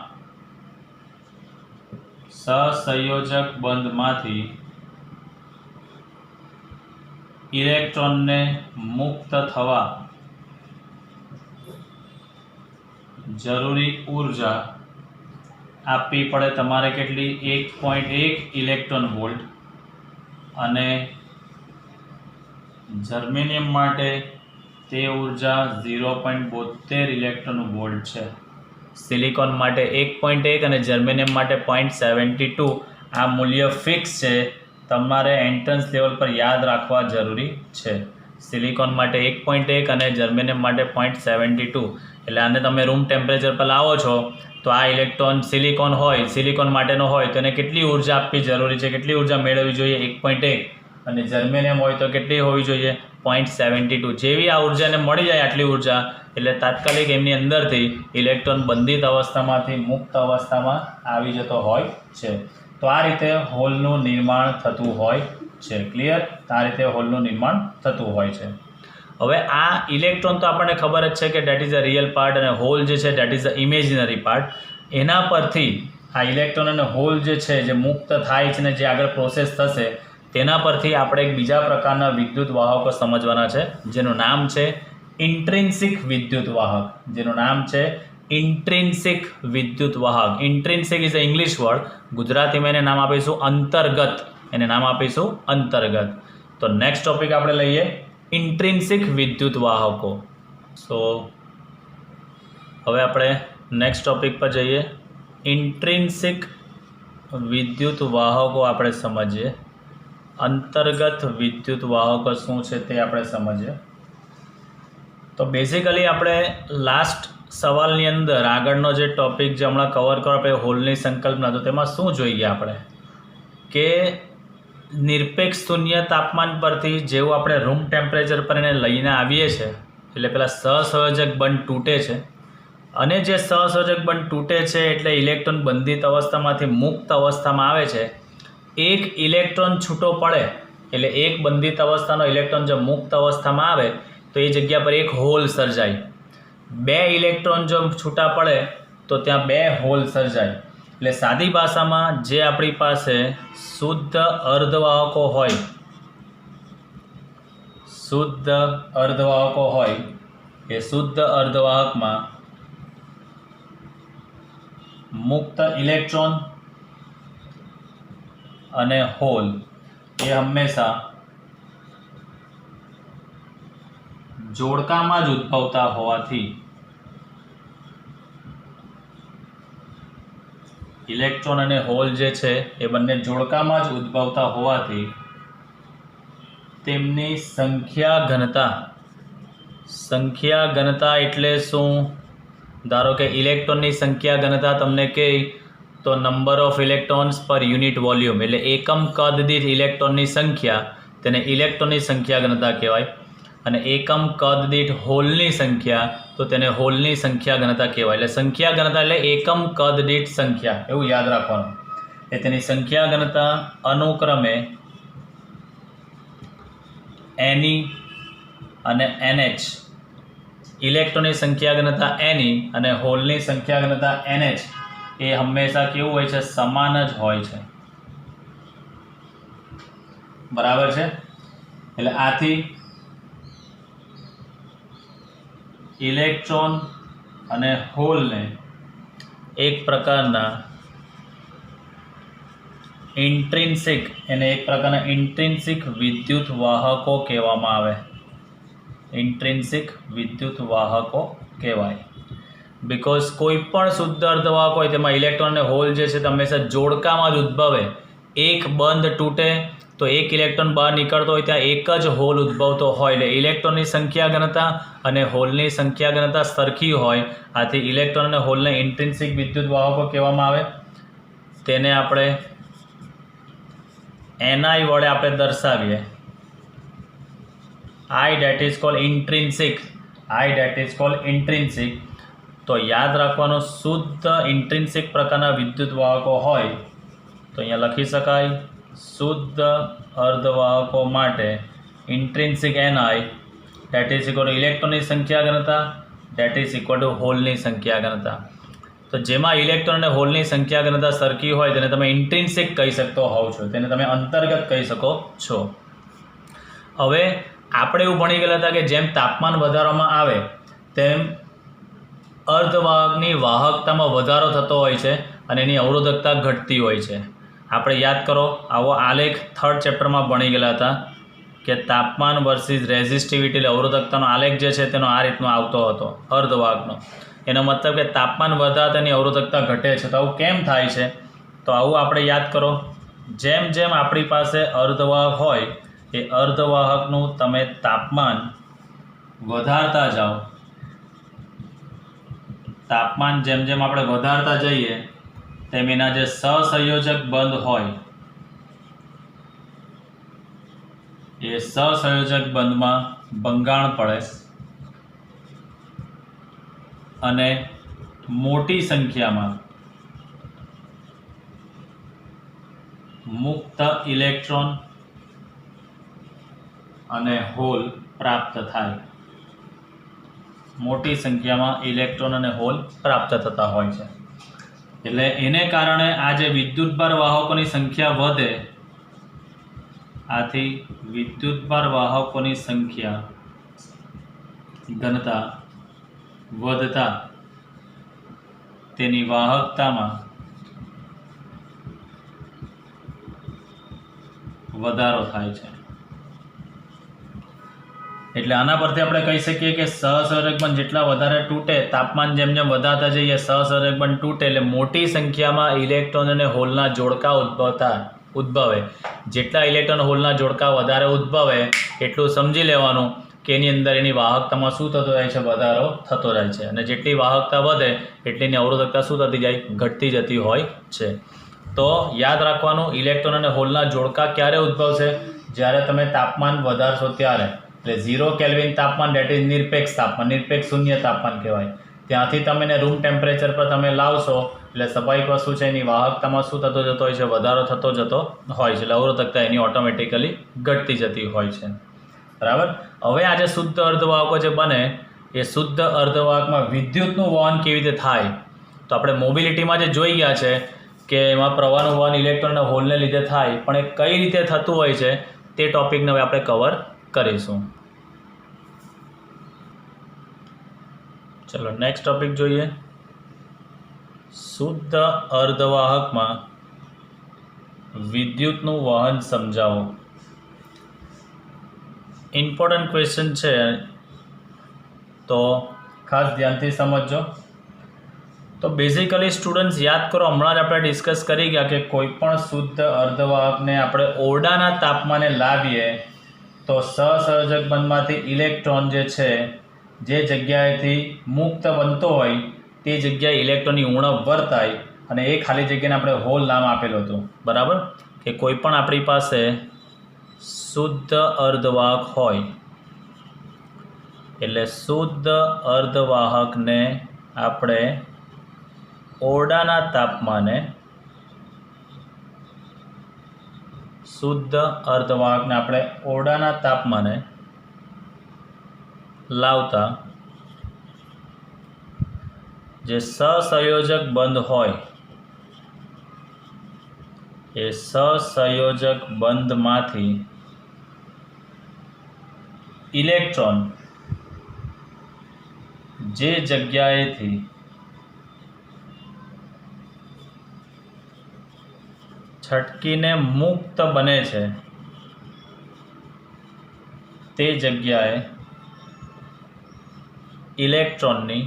સહસંયોજક બંધમાંથી ઇલેક્ટ્રોનને મુક્ત થવા જરૂરી ઉર્જા આપવી પડે તમારે. કેટલી? 1.1 ઇલેક્ટ્રોન વોલ્ટ. અને જર્મેનિયમ માટે તે ઉર્જા 0.72 ઇલેક્ટ્રોન વોલ્ટ છે. સિલિકોન માટે 1.1 અને જર્મેનિયમ માટે 0.72. આ મૂલ્ય ફિક્સ છે, તમારે એન્ટ્રન્સ લેવલ પર યાદ રાખવા જરૂરી છે. સિલિકોન માટે 1.1 અને જર્મેનિયમ માટે 0.72. એટલે આને તમે રૂમ ટેમ્પરેચર પર લાવો છો તો આ ઇલેક્ટ્રોન સિલિકોન માટેનો હોય તો એને કેટલી ઉર્જા આપવી જરૂરી છે? કેટલી ઉર્જા મેળવવી જોઈએ? 1.1. અને જર્મેનિયમ હોય તો કેટલી હોવી જોઈએ? 0.72 જેવી આ ઉર્જાને મળી જાય આટલી ઉર્જા એટલે તાત્કાલિક એમની અંદરથી ઇલેક્ટ્રોન બંધિત અવસ્થામાંથી મુક્ત અવસ્થામાં આવી જતો હોય છે. તો આ રીતે હોલનું નિર્માણ થતું હોય છે. ક્લિયર? આ રીતે હોલનું નિર્માણ થતું હોય છે. હવે આ ઇલેક્ટ્રોન તો આપણને ખબર જ છે કે that is a real part અને હોલ જે છે that is a imaginary part. એના પરથી આ ઇલેક્ટ્રોન અને હોલ જે છે જે મુક્ત થાય છે ને જે આગળ પ્રોસેસ થશે તેના પરથી આપણે એક બીજા પ્રકારના વિદ્યુત વાહકો સમજવાના છે જેનું નામ છે ઇન્ટ્રિન્સિક વિદ્યુત વાહક. જેનું નામ છે ઇન્ટ્રિન્સિક વિદ્યુત વાહક. ઇન્ટ્રિન્સિક ઇઝ અ ઇંગ્લિશ વર્ડ. ગુજરાતીમાં એને નામ આપીશું અંતર્ગત. એને નામ આપીશું અંતર્ગત. તો નેક્સ્ટ ટોપિક આપણે લઈએ ઇન્ટ્રિન્સિક વિદ્યુત વાહકો. સો હવે આપણે નેક્સ્ટ ટોપિક પર જઈએ. ઇન્ટ્રિન્સિક વિદ્યુત વાહકો આપણે સમજીએ. અંતર્ગત વિદ્યુત વાહકો શું છે તે આપણે સમજીએ. તો બેઝિકલી આપણે લાસ્ટ સવાલની અંદર આગળનો જે ટોપિક જે હમણાં કવર કરો આપણે હોલની સંકલ્પના, તો તેમાં શું જોઈએ આપણે કે નિરપેક્ષ શૂન્ય તાપમાન પરથી જેવું આપણે રૂમ ટેમ્પરેચર પર એને લઈને આવીએ છીએ એટલે પેલા સહસંયોજક બંધ તૂટે છે અને જે સહસંયોજક બંધ તૂટે છે એટલે ઇલેક્ટ્રોન બંધિત અવસ્થામાંથી મુક્ત અવસ્થામાં આવે છે. એક ઇલેક્ટ્રોન છૂટો પડે એટલે એક બંધિત અવસ્થાનો ઇલેક્ટ્રોન જો મુક્ત અવસ્થામાં આવે તો એ જગ્યા પર એક હોલ સર્જાય. બે ઇલેક્ટ્રોન જો છૂટા પડે તો ત્યાં બે હોલ સર્જાય. એટલે સાદી ભાષામાં જે આપણી પાસે શુદ્ધ અર્ધવાહકો હોય, શુદ્ધ અર્ધવાહકો હોય એ શુદ્ધ અર્ધવાહકમાં મુક્ત ઇલેક્ટ્રોન અને હોલ એ હંમેશા જોડકામાં જ ઉદ્ભવતા હોવાથી ઇલેક્ટ્રોન અને હોલ જે છે એ બંને જોડકામાં જ ઉદ્ભવતા હોવાથી તેમની સંખ્યા ઘનતા એટલે શું? ધારો કે ઇલેક્ટ્રોનની સંખ્યા ઘનતા તમને કહે તો નંબર ઓફ ઇલેક્ટ્રોન્સ પર યુનિટ વોલ્યુમ એટલે એકમ કદ દીઠ ઇલેક્ટ્રોનની સંખ્યા, તેને ઇલેક્ટ્રોનની સંખ્યા ઘનતા કહેવાય. અને એકમ કદ દીઠ હોલની સંખ્યા તો તેને હોલની સંખ્યા ઘનતા કહેવાય. એટલે સંખ્યા ઘનતા એટલે એકમ કદ દીઠ સંખ્યા, એવું યાદ રાખવાનું. એ તેની સંખ્યા ઘનતા અનુક્રમે Ne અને NH. ઇલેક્ટ્રોનની સંખ્યા ઘનતા Ne અને હોલની સંખ્યા ઘનતા NH એ હંમેશા કેવું હોય છે? સમાન જ હોય છે. બરાબર છે? એટલે આથી ઇલેક્ટ્રોન અને હોલને એક પ્રકારના ઇન્ટ્રિન્સિક વિદ્યુત વાહકો કહેવામાં આવે. ઇન્ટ્રિન્સિક વિદ્યુત વાહકો કહેવાય. બિકોઝ કોઈ પણ શુદ્ધ અર્ધવાહક હોય તેમાં ઇલેક્ટ્રોન અને હોલ જે છે તે હંમેશા જોડકામાં જ ઉદ્ભવે. એક બંધ તૂટે તો એક ઇલેક્ટ્રોન બહાર નીકળતો હોય ત્યાં એક જ હોલ ઉદ્ભવતો હોય. એટલે ઇલેક્ટ્રોનની સંખ્યા ઘનતા અને હોલની સંખ્યા ઘનતા સરખી હોય. આથી ઇલેક્ટ્રોન અને હોલને ઇન્ટ્રિન્સિક વિદ્યુત વાહકો કહેવામાં આવે. તેને આપણે Ni વડે આપણે દર્શાવીએ. I that is called intrinsic. તો યાદ રાખવાનું શુદ્ધ ઇન્ટ્રિન્સિક પ્રકારના વિદ્યુત વાહકો હોય તો અહીંયા લખી શકાય શુદ્ધ અર્ધવાહકો માટે ઇન્ટ્રિન્સિક Ni that is equal to ઇલેક્ટ્રોનની સંખ્યા ઘનતા that is equal to હોલની સંખ્યા ઘનતા. તો જેમાં ઇલેક્ટ્રોન અને હોલની સંખ્યા ઘનતા સરખી હોય તેને તમે ઇન્ટ્રિન્સિક કહી શકતો હોવ છો, તેને તમે અંતર્ગત કહી શકો છો. હવે આપણે એવું ભણી ગયેલા હતા કે જેમ તાપમાન વધારવામાં આવે તેમ અર્ધવાહકની વાહકતામાં વધારો થતો હોય છે અને એની અવરોધકતા ઘટતી હોય છે. આપણે યાદ કરો, આવો આલેખ 3rd ચેપ્ટરમાં ભણી ગયેલા હતા કે તાપમાન વર્સિસ રેઝિસ્ટિવિટી એટલે અવરોધકતાનો આલેખ જે છે તેનો આ રીતનો આવતો હતો અર્ધવાહકનો. એનો મતલબ કે તાપમાન વધતા તેની અવરોધકતા ઘટે છે. તો આવું કેમ થાય છે? તો આવું આપણે યાદ કરો, જેમ જેમ આપણી પાસે અર્ધવાહક હોય એ અર્ધવાહકનું તમે તાપમાન વધારતા જાઓ, તાપમાન જેમ જેમ આપણે વધારતા જઈએ તેમ એના જે સહસંયોજક બંધ હોય એ સહસંયોજક બંધમાં ભંગાણ પડે અને મોટી સંખ્યામાં મુક્ત ઇલેક્ટ્રોન અને હોલ પ્રાપ્ત થાય. મોટી સંખ્યામાં ઇલેક્ટ્રોન અને હોલ પ્રાપ્ત થતા હોય છે. એટલે એને કારણે આ જે વિદ્યુતભાર વાહકોની સંખ્યા વધે, આથી વિદ્યુતભાર વાહકોની સંખ્યા ઘનતા વધતા તેની વાહકતામાં વધારો થાય છે. એટલે આના પરથી આપણે કહી શકીએ કે સહસંયોજક બંધ જેટલા વધારે તૂટે, તાપમાન જેમ જેમ વધારતા જઈએ સહસંયોજક બંધ તૂટે, એટલે મોટી સંખ્યામાં ઇલેક્ટ્રોન અને હોલના જોડકા ઉદ્ભવે. જેટલા ઇલેક્ટ્રોન હોલના જોડકા વધારે ઉદ્ભવે એટલું સમજી લેવાનું કે એની અંદર એની વાહકતામાં શું થતો જાય છે? વધારો થતો જાય છે. અને જેટલી વાહકતા વધે એટલી એની અવરોધકતા શું થતી જાય? ઘટતી જતી હોય છે. તો યાદ રાખવાનું, ઇલેક્ટ્રોન અને હોલના જોડકા ક્યારે ઉદ્ભવશે? જ્યારે તમે તાપમાન વધારશો ત્યારે. એટલે 0 કેલ્વિન તાપમાન, ડેટ ઇઝ નિરપેક્ષ તાપમાન, નિરપેક્ષ શૂન્ય તાપમાન કહેવાય. ત્યાંથી તમે એને રૂમ ટેમ્પરેચર પર તમે લાવશો એટલે સ્વાભાવિક વસ્તુ છે એની વાહકતામાં શું થતો જતો હોય છે? વધારો થતો જતો હોય છે. એટલે અવરોધકતા એની ઓટોમેટિકલી ઘટતી જતી હોય છે. બરાબર. હવે આ જે શુદ્ધ અર્ધવાહકો જે બને એ શુદ્ધ અર્ધવાહકમાં વિદ્યુતનું વહન કેવી રીતે થાય? તો આપણે મોબિલિટીમાં જે જોઈ ગયા છે કે એમાં પ્રવાહનું વહન ઇલેક્ટ્રોન અને હોલને લીધે થાય, પણ એ કઈ રીતે થતું હોય છે તે ટોપિકને હવે આપણે કવર કરીશું. ચલો નેક્સ્ટ ટોપિક જોઈએ. શુદ્ધ અર્ધવાહકમાં વિદ્યુતનું વહન સમજાવો. ઇમ્પોર્ટન્ટ ક્વેશ્ચન છે, તો ખાસ ધ્યાનથી સમજજો. તો બેઝિકલી સ્ટુડન્ટ્સ યાદ કરો, હમણાં જ આપણે ડિસ્કસ કરી ગયા કે કોઈ પણ શુદ્ધ અર્ધવાહકને આપણે ઓરડાના તાપમાને લાવીએ તો સહસંયોજક બંધમાંથી ઇલેક્ટ્રોન જે છે, જે જગ્યાએથી મુક્ત બનતો હોય તે જગ્યાએ ઇલેક્ટ્રોનની ઉણપ વર્તાય અને એ ખાલી જગ્યાને આપણે હોલ નામ આપેલું હતું. બરાબર. કે કોઈ પણ આપણી પાસે શુદ્ધ અર્ધવાહક હોય એટલે શુદ્ધ અર્ધવાહકને આપણે ઓરડાના તાપમાને લાવતા જે સહસંયોજક બંધ હોય એ સહસંયોજક બંધમાંથી ઇલેક્ટ્રોન જે જગ્યાએથી છટકીને મુક્ત બને છે તે જગ્યાએ ઇલેક્ટ્રોનની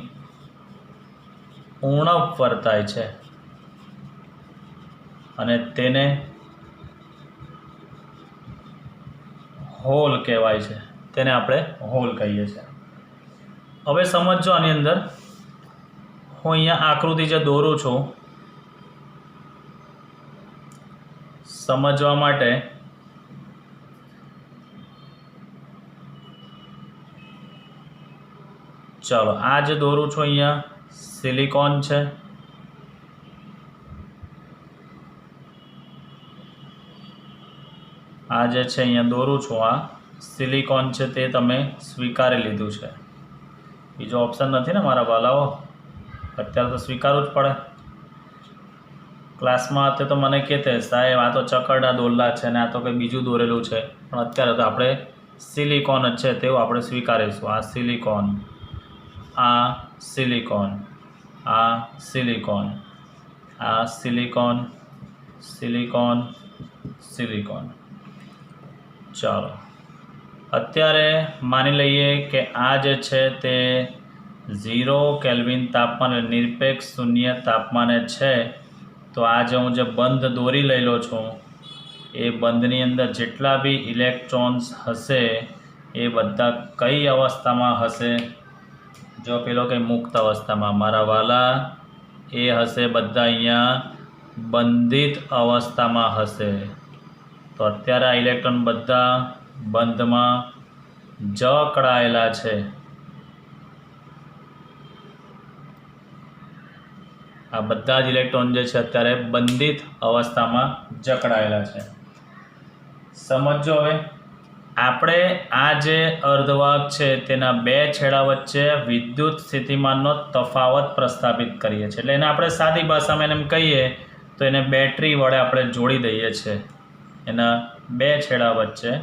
ઉણપ વર્તાય છે અને તેને હોલ કહેવાય છે. તેને આપણે હોલ કહીએ છીએ. હવે સમજો, આની અંદર હું અહીંયા આકૃતિ જે દોરું છું સમજવા માટે, ચલો આ જે દોરું છું અહીંયા સિલિકોન છે, આ જે છે અહીંયા દોરું છું આ સિલિકોન છે, તે તમે સ્વીકારી લીધું છે. બીજો ઓપ્શન નથી ને મારા વાલાઓ, અત્યારે તો સ્વીકારવું જ પડે. ક્લાસમાં હતા તો મને કહેતે સાહેબ આ તો ચકરડા દોરલા છે ને આ તો કંઈ બીજું દોરેલું છે, પણ અત્યારે તો આપણે સિલિકોન જ છે તેવું આપણે સ્વીકારીશું. આ સિલિકોન, આ સિલિકોન, આ સિલિકોન, આ સિલિકોન, સિલિકોન, સિલિકોન. ચાલો અત્યારે માની લઈએ કે આ જે છે તે 0 કેલ્વિન તાપમાન નિરપેક્ષ શૂન્ય તાપમાને છે. તો આ જે હું જે બંધ દોરી લેલો છું એ બંધની અંદર જેટલા બી ઇલેક્ટ્રોન્સ હશે એ બધા કઈ અવસ્થામાં હશે? જો પેલો કંઈ મુક્ત અવસ્થામાં, મારા વાલા એ હશે બધા અહીંયા બંધિત અવસ્થામાં હશે. તો અત્યારે આ ઇલેક્ટ્રોન બધા બંધમાં જકડાયેલા છે। આ બધા જ ઇલેક્ટ્રોન જે છે અત્યારે બંધિત અવસ્થામાં જકડાયેલા છે। સમજો હવે આપણે આ જે અર્ધવાહક છે તેના બે છેડા વચ્ચે વિદ્યુત સ્થિતિમાનનો તફાવત પ્રસ્થાપિત કરીએ છીએ। એટલે એને આપણે સાદી ભાષામાં એમ કહીએ તો એને બેટરી વડે આપણે જોડી દઈએ છીએ। એના બે છેડા વચ્ચે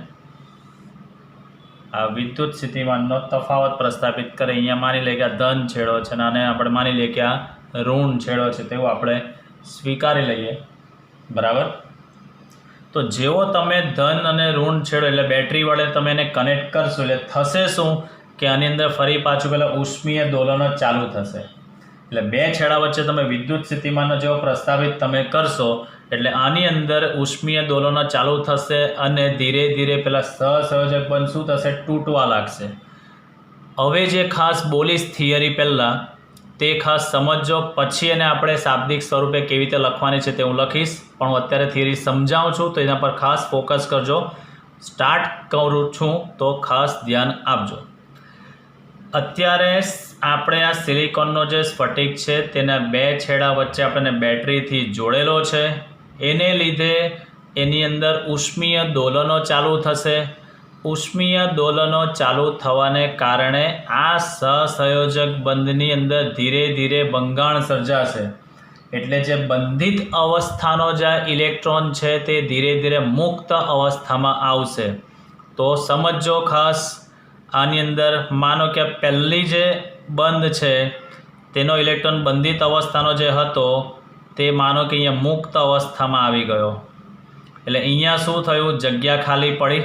આ વિદ્યુત સ્થિતિમાનનો તફાવત પ્રસ્થાપિત કરે। અહીંયા માની લઈએ કે આ ધન છેડો છે અને આને આપણે માની લઈએ કે આ ઋણ છેડો છે, તેવું આપણે સ્વીકારી લઈએ, બરાબર। તો જેવો તમે ધન અને ઋણ છેડો એટલે બેટરી વડે તમે એને કનેક્ટ કરશો એટલે થશે શું કે આની અંદર ફરી પાછું પેલા ઉષ્મીય દોલનો ચાલુ થશે। એટલે બે છેડા વચ્ચે તમે વિદ્યુત સ્થિતિમાનનો જેવો પ્રસ્તાવિત તમે કરશો એટલે આની અંદર ઉષ્મીય દોલનો ચાલુ થશે અને ધીરે ધીરે પેલા સહસંયોજક બંધ શું થશે, તૂટવા લાગશે। હવે જે ખાસ બોલીશ થિયરી પહેલાં તે ખાસ સમજો, પછી એને આપણે શાબ્દિક સ્વરૂપે કેવી રીતે લખવાની છે તે હું લખીશ, પણ હું અત્યારે થિયરી સમજાવું છું તો એના પર ખાસ ફોકસ કરજો। સ્ટાર્ટ કરું છું તો ખાસ ધ્યાન આપજો। અત્યારે આપણે આ સિલિકોનનો જે સ્ફટિક છે તેના બે છેડા વચ્ચે આપણને બેટરીથી જોડેલો છે, એને લીધે એની અંદર ઉષ્મીય દોલનો ચાલુ થશે। ઉષ્મીય દોલનો ચાલુ થવાને કારણે આ સહસંયોજક બંધની અંદર ધીરે ધીરે ભંગાણ સર્જાશે। એટલે જે બંધિત અવસ્થાનો જે ઇલેક્ટ્રોન છે તે ધીરે ધીરે મુક્ત અવસ્થામાં આવશે। તો સમજો ખાસ આની અંદર માનો કે પહેલી જે બંધ છે તેનો ઇલેક્ટ્રોન બંધિત અવસ્થાનો જે હતો તે માનો કે અહીંયા મુક્ત અવસ્થામાં આવી ગયો। એટલે અહીંયા શું થયું, જગ્યા ખાલી પડી,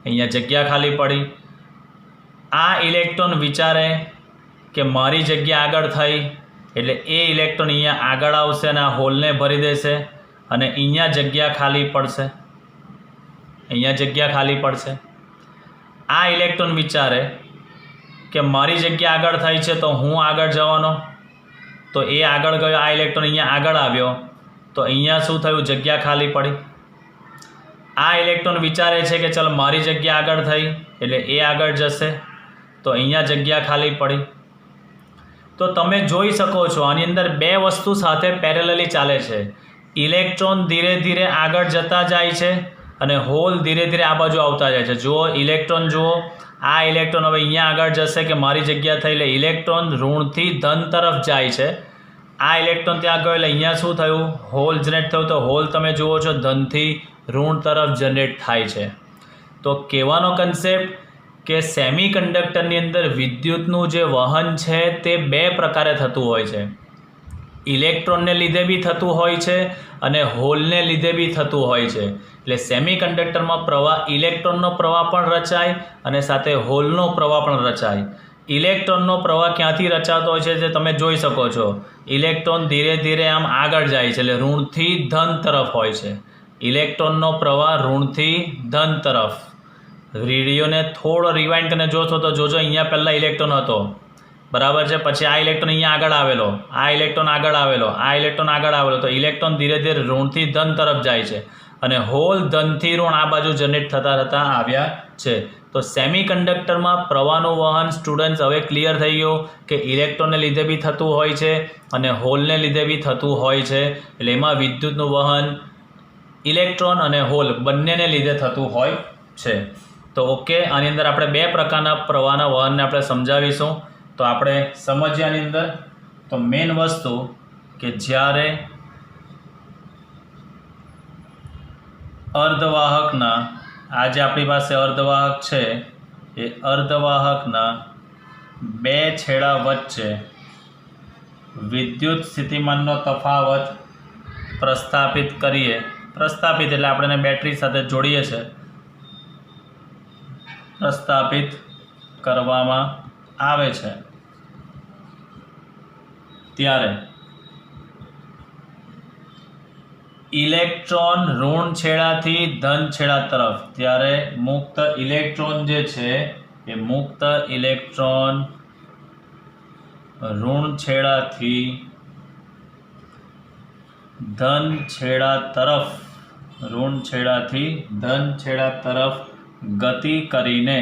અહીંયા જગ્યા ખાલી પડી। આ ઇલેક્ટ્રોન વિચારે કે મારી જગ્યા આગળ થઈ એટલે એ ઇલેક્ટ્રોન અહીંયા આગળ આવશે અને આ હોલને ભરી દેશે અને અહીંયા જગ્યા ખાલી પડશે, અહીંયા જગ્યા ખાલી પડશે। આ ઇલેક્ટ્રોન વિચારે કે મારી જગ્યા આગળ થઈ છે તો હું આગળ જવાનો, તો એ આગળ ગયો, આ ઇલેક્ટ્રોન અહીંયા આગળ આવ્યો તો અહીંયા શું થયું, જગ્યા ખાલી પડી। આ ઇલેક્ટ્રોન વિચારે છે કે ચાલ મારી જગ્યા આગળ થઈ એટલે એ આગળ જશે તો અહીંયા જગ્યા ખાલી પડી। તો તમે જોઈ શકો છો આની અંદર બે વસ્તુ સાથે પેરેલલી ચાલે છે। ઇલેક્ટ્રોન ધીરે ધીરે આગળ જતા જાય છે અને હોલ ધીરે ધીરે આ બાજુ આવતા જાય છે। જુઓ ઇલેક્ટ્રોન, જુઓ આ ઇલેક્ટ્રોન હવે અહીંયા આગળ જશે કે મારી જગ્યા થઈ એટલે ઇલેક્ટ્રોન ઋણથી ધન તરફ જાય છે। આ ઇલેક્ટ્રોન ત્યાં ગયો એટલે અહીંયા શું થયું, હોલ જનરેટ થયું। તો હોલ તમે જુઓ છો ધનથી ઋણ તરફ જનરેટ થાય છે। તો કહેવાનો કન્સેપ્ટ કે સેમિકન્ડક્ટરની અંદર વિદ્યુતનું જે વહન છે તે બે પ્રકારે થતું હોય છે। ઇલેક્ટ્રોનને લીધે બી થતું હોય છે અને હોલને લીધે બી થતું હોય છે। એટલે સેમિકન્ડક્ટરમાં પ્રવાહ, ઇલેક્ટ્રોનનો પ્રવાહ પણ રચાય અને સાથે હોલનો પ્રવાહ પણ રચાય। ઇલેક્ટ્રોનનો પ્રવાહ ક્યાંથી રચાતો હોય છે તે તમે જોઈ શકો છો। ઇલેક્ટ્રોન ધીરે ધીરે આમ આગળ જાય છે એટલે ઋણથી ધન તરફ હોય છે। ઇલેક્ટ્રોનનો પ્રવાહ ઋણથી ધન તરફ। વિડીયોને થોડો રિવાઇન્ડ કરીને જોશો તો જોજો અહીંયા પહેલાં ઇલેક્ટ્રોન હતો, બરાબર છે, પછી આ ઇલેક્ટ્રોન અહીંયા આગળ આવેલો, આ ઇલેક્ટ્રોન આગળ આવેલો, આ ઇલેક્ટ્રોન આગળ આવેલો। તો ઇલેક્ટ્રોન ધીરે ધીરે ઋણથી ધન તરફ જાય છે અને હોલ ધનથી ઋણ આ બાજુ જનરેટ થતાં થતાં આવ્યા છે। તો સેમિકન્ડક્ટરમાં પ્રવાહનું વહન સ્ટુડન્ટ્સ હવે ક્લિયર થઈ ગયું કે ઇલેક્ટ્રોનને લીધે બી થતું હોય છે અને હોલને લીધે બી થતું હોય છે। એટલે એમાં વિદ્યુતનું વહન ઇલેક્ટ્રોન અને હોલ બંનેને લીધે થતું હોય છે। તો ઓકે, આની અંદર આપણે બે પ્રકારના પ્રવાહના વહનને આપણે સમજાવીશું। તો આપણે સમજીએ આની અંદર તો મેઇન વસ્તુ કે જ્યારે અર્ધવાહકના, આ જે આપણી પાસે અર્ધવાહક છે એ અર્ધવાહકના બે છેડા વચ્ચે વિદ્યુત સ્થિતિમાનનો તફાવત પ્રસ્થાપિત કરીએ, પ્રસ્થાપિત એટલે આપણે એને બેટરી સાથે જોડીએ છીએ, પ્રસ્થાપિત કરવામાં આવે છે ત્યારે ઇલેક્ટ્રોન ઋણ છેડાથી ધન છેડા તરફ, ત્યારે મુક્ત ઇલેક્ટ્રોન જે છે એ મુક્ત ઇલેક્ટ્રોન ઋણ છેડાથી ધન છેડા તરફ, ઋણ છેડાથી ધન છેડા તરફ ગતિ કરીને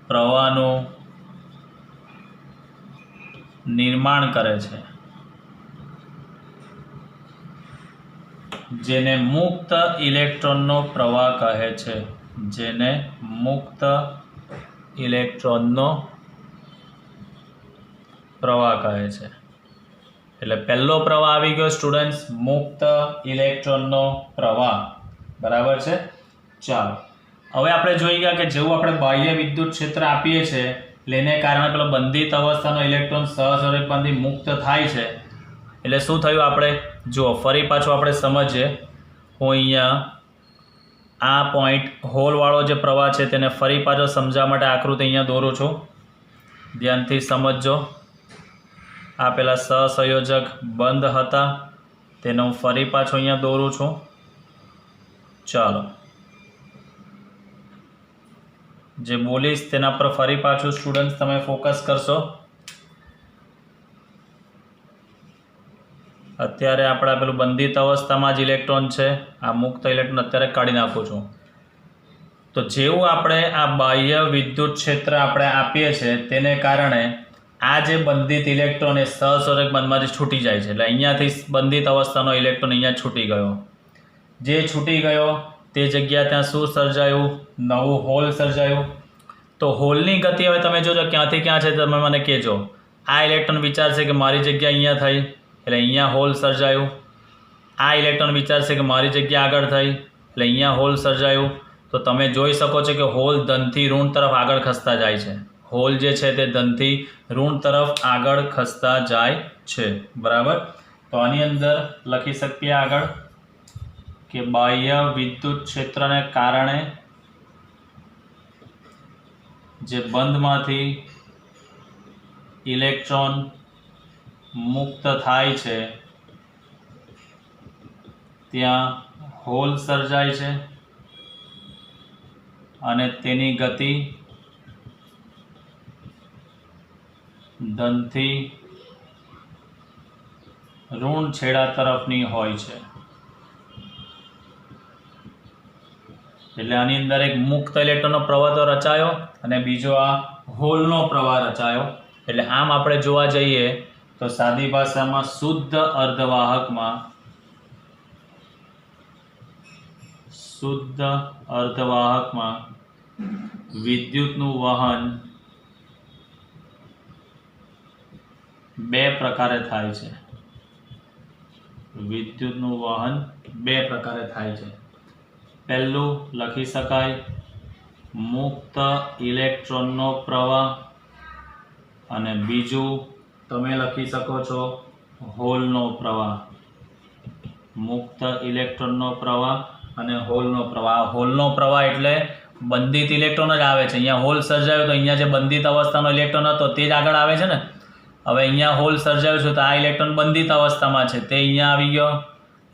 પ્રવાહનું નિર્માણ કરે છે, જેને મુક્ત ઇલેક્ટ્રોનનો પ્રવાહ કહે છે, જેને મુક્ત ઇલેક્ટ્રોનનો પ્રવાહ કહે છે. એટલે પહેલો પ્રવાહ આવી ગયો સ્ટુડન્ટ્સ, મુક્ત ઇલેક્ટ્રોનનો પ્રવાહ. બરાબર છે. ચાલો હવે આપણે જોઈ ગયા કે જેવું આપણે બાહ્ય વિદ્યુત ક્ષેત્ર આપીએ છીએ એટલે એને કારણે પેલો બંધિત અવસ્થાનો ઇલેક્ટ્રોન સહસંયોજકમાંથી મુક્ત થાય છે. એટલે શું થયું આપણે જુઓ ફરી પાછું આપણે સમજીએ. હું અહીંયા આ પોઈન્ટ હોલવાળો જે પ્રવાહ છે તેને ફરી પાછો સમજાવવા માટે આકૃતિ અહીંયા દોરું છું, ધ્યાનથી સમજજો. આ પેલા સહસંયોજક બંધ હતા તેને હું ફરી પાછો અહીંયા દોરું છું. ચાલો જે બોલીશ તેના પર ફરી પાછું સ્ટુડન્ટ્સ તમે ફોકસ કરશો. અત્યારે આપણા પેલું બંધિત અવસ્થામાં જ ઇલેક્ટ્રોન છે, આ મુક્ત ઇલેક્ટ્રોન અત્યારે કાઢી નાખું છું. તો જેવું આપણે આ બાહ્ય વિદ્યુત ક્ષેત્ર આપણે આપીએ છીએ તેને કારણે આ જે બંધિત ઇલેક્ટ્રોન એ સહસંયોજક બંધમાંથી છૂટી જાય છે. એટલે અહીંયાથી બંધિત અવસ્થાનો ઇલેક્ટ્રોન અહીંયા છૂટી ગયો. જે છૂટી ગયો તે જગ્યા ત્યાં શું સર્જાયું? નવું હોલ સર્જાયું. તો હોલની ગતિ હવે તમે જોજો ક્યાંથી ક્યાં છે તમે મને કહેજો. આ ઇલેક્ટ્રોન વિચારશે કે મારી જગ્યા અહીંયા થઈ એટલે અહીંયા હોલ સર્જાયું. આ ઇલેક્ટ્રોન વિચારશે કે મારી જગ્યા આગળ થઈ એટલે અહીંયા હોલ સર્જાયું. તો તમે જોઈ શકો છો કે હોલ ધનથી ઋણ તરફ આગળ ખસતા જાય છે. હોલ જે છે તે ધનથી ઋણ તરફ આગળ ખસતા જાય છે. બરાબર. તો આની અંદર લખી શકીએ આગળ કે બાહ્ય વિદ્યુત ક્ષેત્રને કારણે જે બંધમાંથી ઇલેક્ટ્રોન મુક્ત થાય છે ત્યાં હોલ સર્જાય છે અને તેની ગતિ ધનથી ઋણ છેડા તરફની હોય છે. એટલે આની અંદર એક મુક્ત ઇલેક્ટ્રોનનો પ્રવાહ તો રચાયો અને બીજો આ હોલનો પ્રવાહ રચાયો. એટલે આમ આપણે જોવા જઈએ તો સાદી ભાષામાં શુદ્ધ અર્ધવાહકમાં વિદ્યુતનું વહન બે પ્રકારે થાય છે. વિદ્યુતનું વહન બે પ્રકારે થાય છે. પહેલું લખી શકાય મુક્ત ઇલેક્ટ્રોનનો પ્રવાહ અને બીજું તમે લખી શકો છો હોલનો પ્રવાહ. મુક્ત ઇલેક્ટ્રોનનો પ્રવાહ અને હોલનો પ્રવાહ. હોલનો પ્રવાહ એટલે બંધિત ઇલેક્ટ્રોન જ આવે છે. અહીંયા હોલ સર્જાયો તો અહીંયા જે બંધિત અવસ્થાનો ઇલેક્ટ્રોન હતો તે જ આગળ આવે છે ને. હવે અહીંયા હોલ સર્જાયો છે તો આ ઇલેક્ટ્રોન બંધિત અવસ્થામાં છે તે અહીંયા આવી ગયો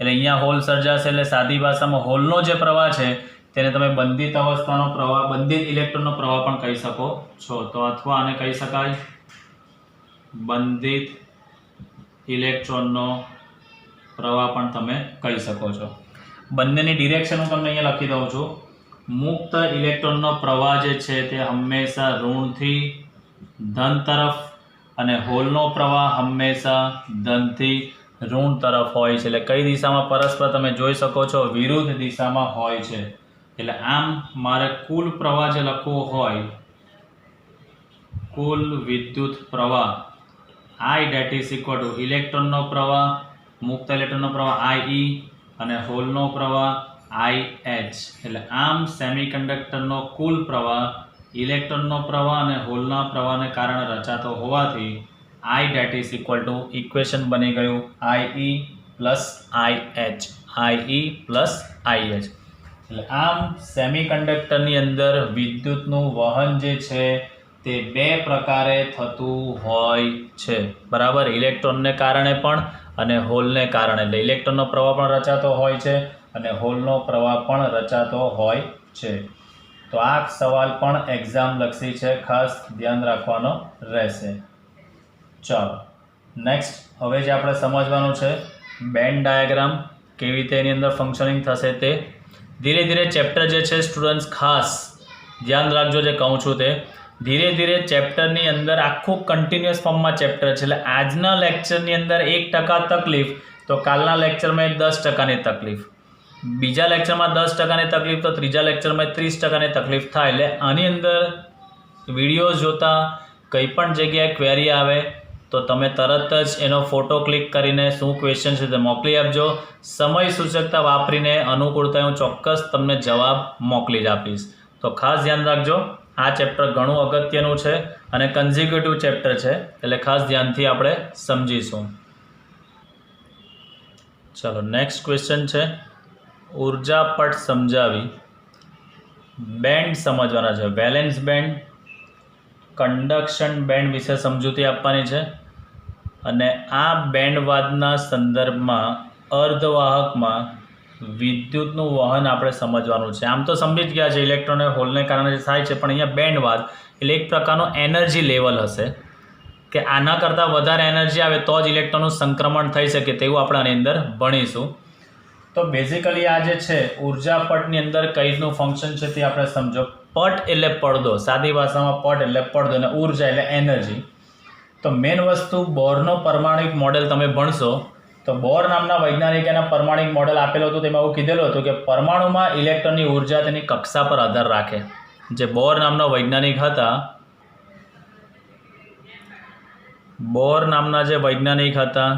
એટલે અહીંયા હોલ સર્જાશે. એટલે સાદી ભાષામાં હોલનો જે પ્રવાહ છે તેને તમે બંધિત અવસ્થાનો પ્રવાહ, બંધિત ઇલેક્ટ્રોનનો પ્રવાહ પણ કહી શકો છો. તો અથવા આને કહી શકાય બંધિત ઇલેક્ટ્રોનનો પ્રવાહ પણ તમે કહી શકો છો. બંનેની ડિરેક્શન હું તમને અહીંયા લખી દઉં છું. મુક્ત ઇલેક્ટ્રોનનો પ્રવાહ જે છે તે હંમેશા ઋણથી ધન તરફ અને હોલનો પ્રવાહ હંમેશા ધનથી ઋણ તરફ હોય છે. એટલે કઈ દિશામાં પરસ્પર તમે જોઈ શકો છો વિરુદ્ધ દિશામાં હોય છે. એટલે આમ મારે કુલ પ્રવાહ જે લખવો હોય, કુલ વિદ્યુત પ્રવાહ I that is equal to ઇલેક્ટ્રોનનો પ્રવાહ, મુક્ત ઇલેક્ટ્રોનનો પ્રવાહ IE અને હોલનો પ્રવાહ IH. એટલે આમ સેમિકન્ડક્ટરનો કુલ પ્રવાહ ઇલેક્ટ્રોનનો પ્રવાહ અને હોલના પ્રવાહને કારણે રચાતો હોવાથી I that is equal to equation બની ગયું IE plus IH. IE plus IH. એટલે આમ સેમિકન્ડક્ટરની અંદર વિદ્યુતનું વહન જે છે તે બે પ્રકારે થતું હોય છે. બરાબર. ઇલેક્ટ્રોનને કારણે પણ અને હોલને કારણે. એટલે ઇલેક્ટ્રોનનો પ્રવાહ પણ રચાતો હોય છે અને હોલનો પ્રવાહ પણ રચાતો હોય છે. તો આ સવાલ પણ એક્ઝામ લક્ષી છે, ખાસ ધ્યાન રાખવાનો રહેશે. ચાલો નેક્સ્ટ હવે જે આપણે સમજવાનું છે બેન્ડ ડાયાગ્રામ કેવી રીતે એની અંદર ફંક્શનિંગ થશે તે. ધીરે ધીરે ચેપ્ટર જે છે સ્ટુડન્ટ્સ ખાસ ધ્યાન રાખજો જે કહું છું તે ધીરે ધીરે ચેપ્ટરની અંદર આખું કન્ટિન્યુઅસ ફોર્મમાં ચેપ્ટર છે એટલે આજના લેક્ચરની અંદર 1% તકલીફ તો કાલના લેક્ચરમાં 10%ની તકલીફ, બીજા લેક્ચરમાં 10%ની તકલીફ તો ત્રીજા લેક્ચરમાં 30%ની તકલીફ થાય. એટલે આની અંદર વિડીયો જોતા કંઈ પણ જગ્યાએ ક્વેરી આવે તો તમે તરત જ એનો ફોટો ક્લિક કરીને શું ક્વેશ્ચન છે તે મોકલી આપજો. સમય સૂચકતા વાપરીને અનુકૂળતા હું ચોક્કસ તમને જવાબ મોકલી જ આપીશ. તો ખાસ ધ્યાન રાખજો, આ ચેપ્ટર ઘણું અગત્યનું છે અને કન્ઝિક્યુટિવ ચેપ્ટર છે એટલે ખાસ ધ્યાનથી આપણે સમજીશું. ચલો નેક્સ્ટ ક્વેશ્ચન છે ઉર્જા પટ સમજાવી બેન્ડ સમજવાના છે. વેલેન્સ બેન્ડ, કંડક્શન બેન્ડ વિશે સમજૂતી આપવાની છે અને આ બેન્ડવાદના સંદર્ભમાં અર્ધવાહકમાં વિદ્યુતનું વહન આપણે સમજવાનું છે. આમ તો સમજી જ ગયા છે ઇલેક્ટ્રોન અને હોલને કારણે જે થાય છે, પણ અહીંયા બેન્ડવાદ એટલે એક પ્રકારનું એનર્જી લેવલ હશે કે આના કરતાં વધારે એનર્જી આવે તો જ ઇલેક્ટ્રોનનું સંક્રમણ થઈ શકે તેવું આપણે આની અંદર ભણીશું. તો બેઝિકલી આ જે છે ઉર્જા પટની અંદર કઈ રીતનું ફંક્શન છે તે આપણે સમજો. પટ એટલે પડદો, સાદી ભાષામાં પટ એટલે પડદો અને ઉર્જા એટલે એનર્જી. તો મેઇન વસ્તુ બોરનો પરમાણિક મોડેલ તમે ભણશો તો બોર નામના વૈજ્ઞાનિકોના પરમાણિક મોડેલ આપેલું હતું તેમાં એવું કીધેલું હતું કે પરમાણુમાં ઇલેક્ટ્રોનની ઉર્જા તેની કક્ષા પર આધાર રાખે. જે બોર નામના વૈજ્ઞાનિક હતા, બોર નામના જે વૈજ્ઞાનિક હતા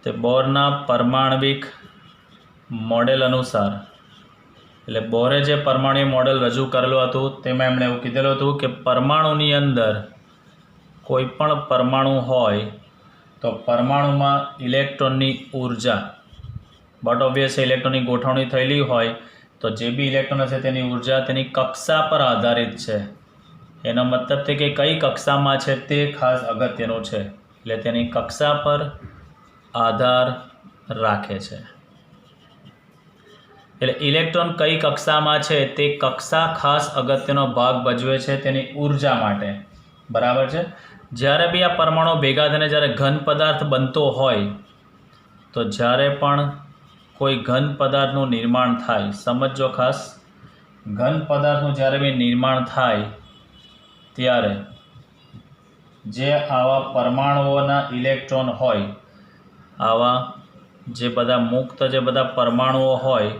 તે બોરના પરમાણવિક મોડેલ અનુસાર એટલે બોરે જે પરમાણુ મોડેલ રજૂ કરેલું હતું તેમાં એમણે એવું કીધેલું હતું કે પરમાણુની અંદર કોઈ પણ પરમાણુ હોય તો પરમાણુમાં ઇલેક્ટ્રોનની ઉર્જા બટ ઓબ્વિયસ ઇલેક્ટ્રોનની ગોઠવણી થયેલી હોય તો જે બી ઇલેક્ટ્રોન હશે તેની ઉર્જા તેની કક્ષા પર આધારિત છે. એનો મતલબ છે કે કઈ કક્ષામાં છે તે ખાસ અગત્યનું છે. એટલે તેની કક્ષા પર આધાર રાખે છે. એટલે ઇલેક્ટ્રોન કઈ કક્ષામાં છે તે કક્ષા ખાસ અગત્યનો ભાગ ભજવે છે તેની ઉર્જા માટે. બરાબર છે. જ્યારે બી આ પરમાણુ ભેગા થઈને જ્યારે ઘન પદાર્થ બનતો હોય તો જ્યારે પણ કોઈ ઘન પદાર્થનું નિર્માણ થાય, સમજો ખાસ, ઘન પદાર્થનું જ્યારે બી નિર્માણ થાય ત્યારે જે આવા પરમાણુઓના ઇલેક્ટ્રોન હોય, આવા જે બધા મુક્ત જે બધા પરમાણુઓ હોય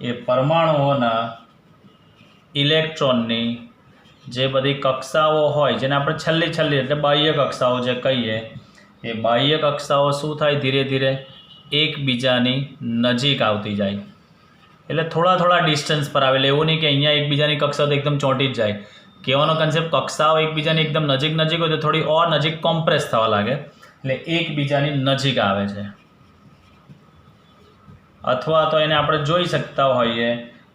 એ પરમાણુઓના ઇલેક્ટ્રોનની જે બધી કક્ષાઓ હોય જેને આપણે છેલ્લી એટલે બાહ્ય કક્ષાઓ જે કહીએ એ બાહ્ય કક્ષાઓ શું થાય ધીરે ધીરે એકબીજાની નજીક આવતી જાય. એટલે થોડા ડિસ્ટન્સ પર આવે. એટલે એવું નહીં કે અહીંયા એકબીજાની કક્ષાઓ તો એકદમ ચોંટી જ જાય. કહેવાનો કન્સેપ્ટ કક્ષાઓ એકબીજાની એકદમ નજીક હોય તો થોડી ઓર નજીક કોમ્પ્રેસ થવા લાગે એટલે એકબીજાની નજીક આવે છે. અથવા તો એને આપણે જોઈ શકતા હોઈએ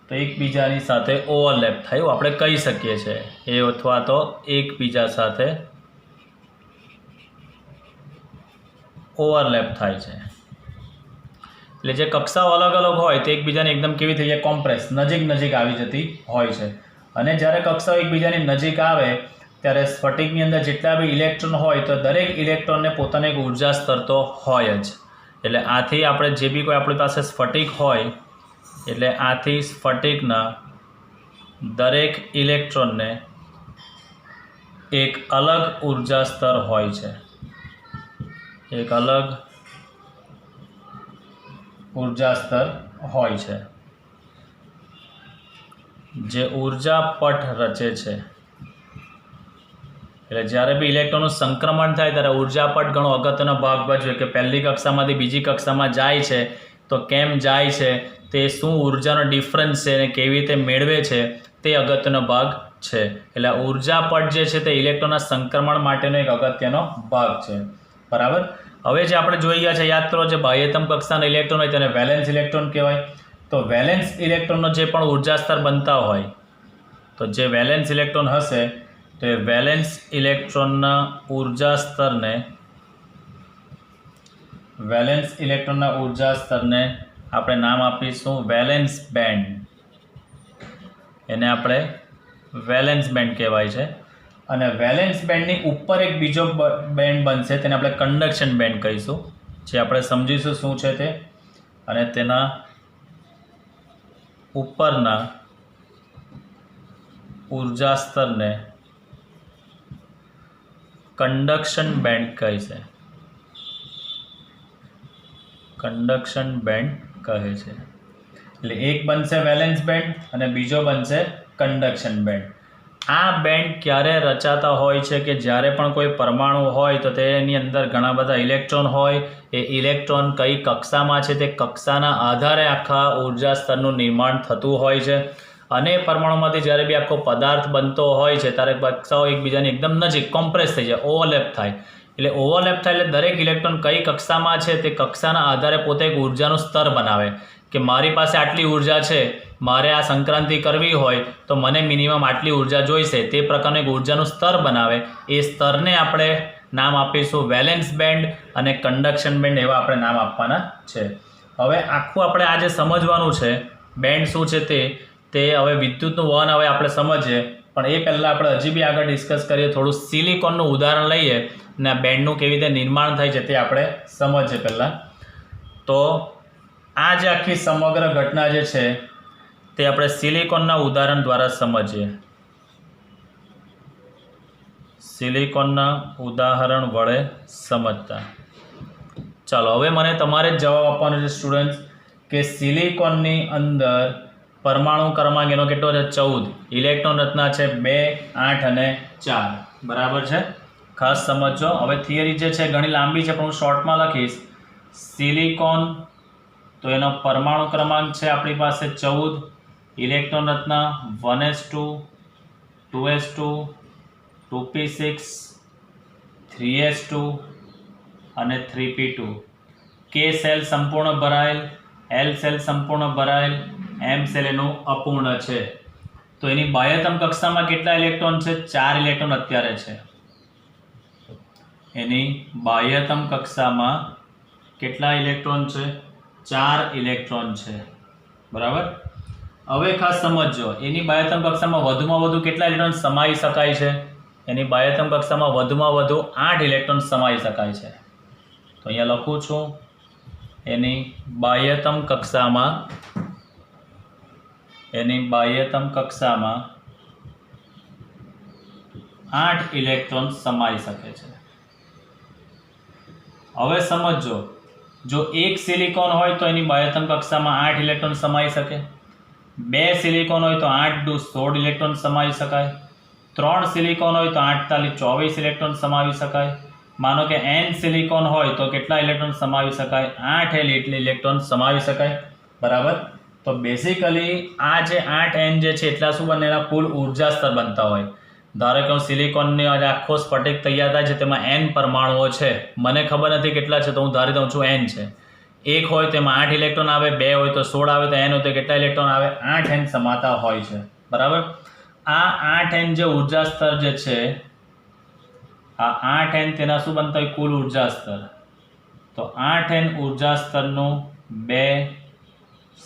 તો એકબીજાની સાથે ઓવરલેપ થાય એવું આપણે કહી શકીએ છીએ. એ અથવા તો એકબીજા સાથે ઓવરલેપ થાય છે. એટલે જે કક્ષાઓ અલગ અલગ હોય તે એકબીજાને એકદમ કેવી થઈ જાય, કોમ્પ્રેસ, નજીક આવી જતી હોય છે. અને જ્યારે કક્ષાઓ એકબીજાની નજીક આવે ત્યારે સ્ફટિકની અંદર જેટલા બી ઇલેક્ટ્રોન હોય તો દરેક ઇલેક્ટ્રોનને પોતાનો એક ઉર્જા સ્તર તો હોય જ. એટલે આથી આપણે જે બી કોઈ આપણી પાસે સ્ફટિક હોય એટલે આથી સ્ફટિકના દરેક ઇલેક્ટ્રોનને એક અલગ ઉર્જા સ્તર હોય છે. એક અલગ ઉર્જા સ્તર હોય છે જે ઉર્જા પટ રચે છે. એટલે જ્યારે બી ઇલેક્ટ્રોનનું સંક્રમણ થાય ત્યારે ઉર્જા પટ ઘણો અગત્યનો ભાગ ભજવે કે પહેલી કક્ષામાંથી બીજી કક્ષામાં જાય છે તો કેમ જાય છે, તે શું ઉર્જાનો ડિફરન્સ છે અને કેવી રીતે મેળવે છે તે અગત્યનો ભાગ છે. એટલે ઉર્જા પટ જે છે તે ઇલેક્ટ્રોનના સંક્રમણ માટેનો એક અગત્યનો ભાગ છે. બરાબર. હવે જે આપણે જોઈ ગયા છે યાદ કરો, જે બાહ્યતમ કક્ષાના ઇલેક્ટ્રોન હોય તેને વેલેન્સ ઇલેક્ટ્રોન કહેવાય. તો વેલેન્સ ઇલેક્ટ્રોનનો જે પણ ઉર્જા સ્તર બનતા હોય તો જે વેલેન્સ ઇલેક્ટ્રોન હશે તો એ વેલેન્સ ઇલેક્ટ્રોનના ઉર્જા સ્તરને આપણે નામ આપીશું વેલેન્સ બેન્ડ. એને આપણે વેલેન્સ બેન્ડ કહેવાય છે. અને વેલેન્સ બેન્ડની ઉપર એક બીજો બેન્ડ બનશે તેને આપણે કંડક્શન બેન્ડ કહીશું, જે આપણે સમજીશું શું છે તે. અને તેના ઉપરના ઉર્જા સ્તરને કંડક્શન બેન્ડ કહે છે. કંડક્શન બેન્ડ કહે છે. એટલે એક બનશે વેલેન્સ બેન્ડ અને બીજો બનશે કંડક્શન બેન્ડ. આ બેન્ડ ક્યારે રચાતા હોય છે કે જ્યારે પણ કોઈ પરમાણુ હોય તો તેની અંદર ઘણા બધા ઇલેક્ટ્રોન હોય. એ ઇલેક્ટ્રોન કઈ કક્ષામાં છે તે કક્ષાના આધારે આખા ઉર્જા સ્તરનું નિર્માણ થતું હોય છે. અને પરમાણુમાંથી જ્યારે બી આખો પદાર્થ બનતો હોય છે ત્યારે કક્ષાઓ એકબીજાની એકદમ નજીક કોમ્પ્રેસ થઈ જાય, ઓવરલેપ થાય. એટલે ઓવરલેપ થાય એટલે દરેક ઇલેક્ટ્રોન કઈ કક્ષામાં છે તે કક્ષાના આધારે પોતે એક ઉર્જાનું સ્તર બનાવે કે મારી પાસે આટલી ઉર્જા છે, મારે આ સંક્રાંતિ કરવી હોય તો મને મિનિમમ આટલી ઉર્જા જોઈશે. તે પ્રકારનું એક ઉર્જાનું સ્તર બનાવે. એ સ્તરને આપણે નામ આપીશું વેલેન્સ બેન્ડ અને કંડક્શન બેન્ડ, એવા આપણે નામ આપવાના છે. હવે આખું આપણે આજે સમજવાનું છે બેન્ડ શું છે તે હવે વિદ્યુતનું વહન હવે આપણે સમજીએ, પણ એ પહેલાં આપણે હજી બી આગળ ડિસ્કસ કરીએ. થોડું સિલિકોનનું ઉદાહરણ લઈએ અને આ બેન્ડનું કેવી રીતે નિર્માણ થાય છે તે આપણે સમજીએ પહેલાં. તો આ જે આખી સમગ્ર ઘટના જે છે તે આપણે સિલિકોનના ઉદાહરણ દ્વારા સમજીએ. સિલિકોનના ઉદાહરણ વડે સમજતા. ચાલો હવે મને તમારે જ જવાબ આપવાનો છે સ્ટુડન્ટ્સ કે સિલિકોનની અંદર પરમાણુ ક્રમાંક એનો કેટલો છે? 14. ઇલેક્ટ્રોન રચના છે 2, 8 અને 4. બરાબર છે, ખાસ સમજો. હવે થિયરી જે છે ઘણી લાંબી છે પણ હું શોર્ટમાં લખીશ. સિલિકોન તો એનો પરમાણુ ક્રમાંક છે આપણી પાસે 14. ઇલેક્ટ્રોન રચના 1s2, 2s2, 2p6, 3s2 અને 3p2. K સેલ સંપૂર્ણ ભરાયેલ, L સેલ સંપૂર્ણ ભરાયેલ, M સેલ એનું અપૂર્ણ છે. તો એની બાહ્યતમ કક્ષામાં કેટલા ઇલેક્ટ્રોન છે? 4 ઇલેક્ટ્રોન અત્યારે છે. એની બાહ્યતમ કક્ષામાં કેટલા ઇલેક્ટ્રોન છે? 4 ઇલેક્ટ્રોન છે. બરાબર. હવે ખાસ સમજો, એની બાહ્યતમ કક્ષામાં વધુમાં વધુ કેટલા ઇલેક્ટ્રોન સમાવી શકાય છે? એની બાહ્યતમ કક્ષામાં વધુમાં વધુ 8 ઇલેક્ટ્રોન સમાવી શકાય છે. તો અહીંયા લખું છું, એની બાહ્યતમ કક્ષામાં 8 ઇલેક્ટ્રોન સમાઈ શકે છે. હવે સમજો, જો એક સિલિકોન હોય તો એની બાહ્યતમ કક્ષામાં 8 ઇલેક્ટ્રોન સમાઈ શકે. 2 સિલિકોન હોય તો 8 દુ 16 ઇલેક્ટ્રોન સમાવી શકાય. 3 સિલિકોન હોય તો 8 તાલી 24 ઇલેક્ટ્રોન સમાવી શકાય. માનો કે n સિલિકોન હોય તો કેટલા ઇલેક્ટ્રોન સમાવી શકાય? 8 ઇલેક્ટ્રોન સમાવી શકાય. બરાબર. તો બેઝિકલી આ જે 8n જે છે એટલા શું બને? એના કુલ ઉર્જા સ્તર બનતા હોય. ધારો કે હું સિલિકોનની આખો સ્ફટિક તૈયાર થાય છે, તેમાં n પરમાણુઓ છે, મને ખબર નથી કેટલા છે તો હું ધારી દઉં છું n છે. 1 હોય તો એમાં 8 ઇલેક્ટ્રોન આવે, 2 હોય તો 16 આવે, તો n હોય તો કેટલા ઇલેક્ટ્રોન આવે? 8n સમાતા હોય છે. બરાબર. આ 8n જે ઉર્જા સ્તર જે છે, આ 8n તેના શું બનતા હોય? કુલ ઉર્જા સ્તર. તો 8n ઉર્જા સ્તરનું 2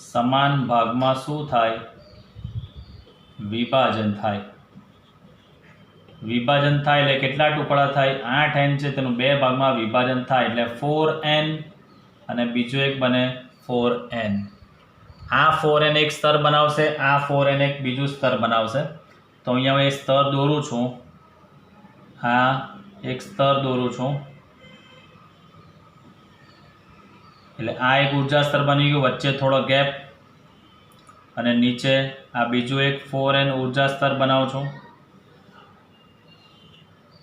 સમાન ભાગમાં શું થાય? વિભાજન થાય. વિભાજન થાય એટલે કેટલા ટુકડા થાય? 8n છે તેનું 2 ભાગમાં વિભાજન થાય એટલે 4n અને બીજું એક બને 4n. આ 4n એક સ્તર બનાવશે, આ 4n એક બીજું સ્તર બનાવશે. તો અહીંયા હું એક સ્તર દોરું છું, આ એક સ્તર દોરું છું. એટલે આ એક ઉર્જા સ્તર બની ગયું, વચ્ચે થોડો ગેપ, અને નીચે આ બીજું એક 4n ઉર્જા સ્તર બનાવું છું.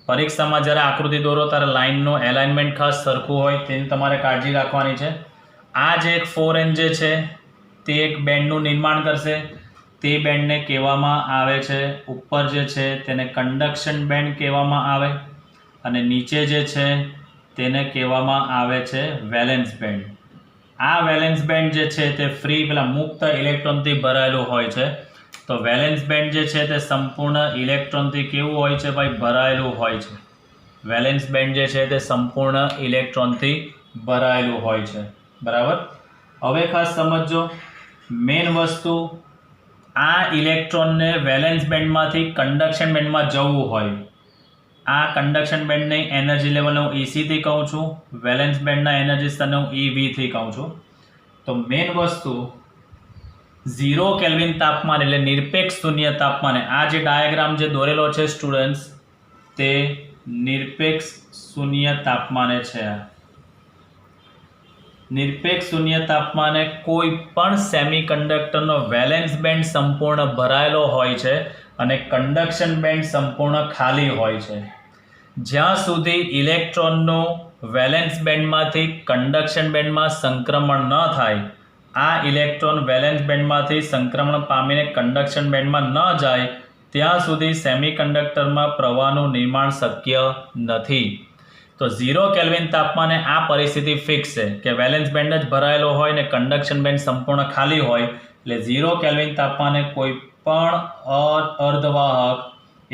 પરીક્ષામાં જ્યારે આકૃતિ દોરો ત્યારે લાઇનનું એલાઇનમેન્ટ ખાસ સરખું હોય તેની તમારે કાળજી રાખવાની છે. આ જે એક 4n જે છે તે એક બેન્ડનું નિર્માણ કરશે. તે બેન્ડને કહેવામાં આવે છે, ઉપર જે છે તેને કંડક્શન બેન્ડ કહેવામાં આવે, અને નીચે જે છે તેને કહેવામાં આવે છે વેલેન્સ બેન્ડ. આ વેલેન્સ બેન્ડ જે છે તે ફ્રી પેલા મુક્ત ઇલેક્ટ્રોનથી ભરાયેલું હોય છે. તો વેલેન્સ બેન્ડ જે છે તે સંપૂર્ણ ઇલેક્ટ્રોનથી કેવું હોય છે ભાઈ? ભરાયેલું હોય છે. વેલેન્સ બેન્ડ જે છે તે સંપૂર્ણ ઇલેક્ટ્રોનથી ભરાયેલું હોય છે. બરાબર. હવે ખાસ સમજો, મેઇન વસ્તુ, આ ઇલેક્ટ્રોનને વેલેન્સ બેન્ડમાંથી કંડક્શન બેન્ડમાં જવું હોય. આ કંડક્શન બેન્ડની એનર્જી લેવલને હું EC થી કહું છું, વેલેન્સ બેન્ડના એનર્જી સ્તરને હું EV થી કહું છું. તો મેઇન વસ્તુ, 0 કેલ્વિન તાપમાન એટલે નિરપેક્ષ શૂન્ય તાપમાને, આ જે ડાયાગ્રામ જે દોરેલો છે સ્ટુડન્ટ્સ તે નિરપેક્ષ શૂન્ય તાપમાને છે. નિરપેક્ષ શૂન્ય તાપમાને કોઈ પણ સેમિકન્ડક્ટરનો વેલેન્સ બેન્ડ સંપૂર્ણ ભરાયેલો હોય છે અને કન્ડક્શન બેન્ડ સંપૂર્ણ ખાલી હોય છે. જ્યાં સુધી ઇલેક્ટ્રોનનું વેલેન્સ બેન્ડમાંથી કન્ડક્શન બેન્ડમાં સંક્રમણ ન થાય, આ ઇલેક્ટ્રોન વેલેન્સ બેન્ડમાંથી સંક્રમણ પામીને કન્ડક્શન બેન્ડમાં ન જાય, ત્યાં સુધી સેમિકન્ડક્ટરમાં પ્રવાહનું નિર્માણ શક્ય નથી. તો 0 કેલ્વિન તાપમાને આ પરિસ્થિતિ ફિક્સ છે કે વેલેન્સ બેન્ડ જ ભરાયેલો હોય ને કન્ડક્શન બેન્ડ સંપૂર્ણ ખાલી હોય. એટલે 0 કેલ્વિન તાપમાને કોઈ પણ અર્ધવાહક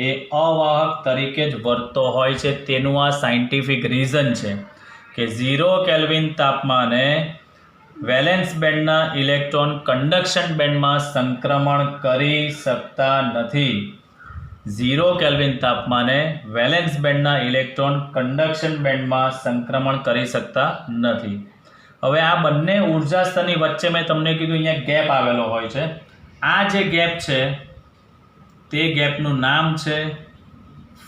એ અવાહક તરીકે જ વર્તતો હોય છે. તેનું આ સાયન્ટિફિક રીઝન છે કે 0 કેલ્વિન તાપમાને વેલેન્સ બેન્ડના ઇલેક્ટ્રોન કન્ડક્શન બેન્ડમાં સંક્રમણ કરી શકતા નથી. 0 કેલ્વિન તાપમાને વેલેન્સ બેન્ડના ઇલેક્ટ્રોન કન્ડક્શન બેન્ડમાં સંક્રમણ કરી શકતા નથી. હવે આ બંને ઉર્જા સ્તરની વચ્ચે મેં તમને કીધું અહીંયા ગેપ આવેલો હોય છે. આ જે ગેપ છે તે ગેપનું નામ છે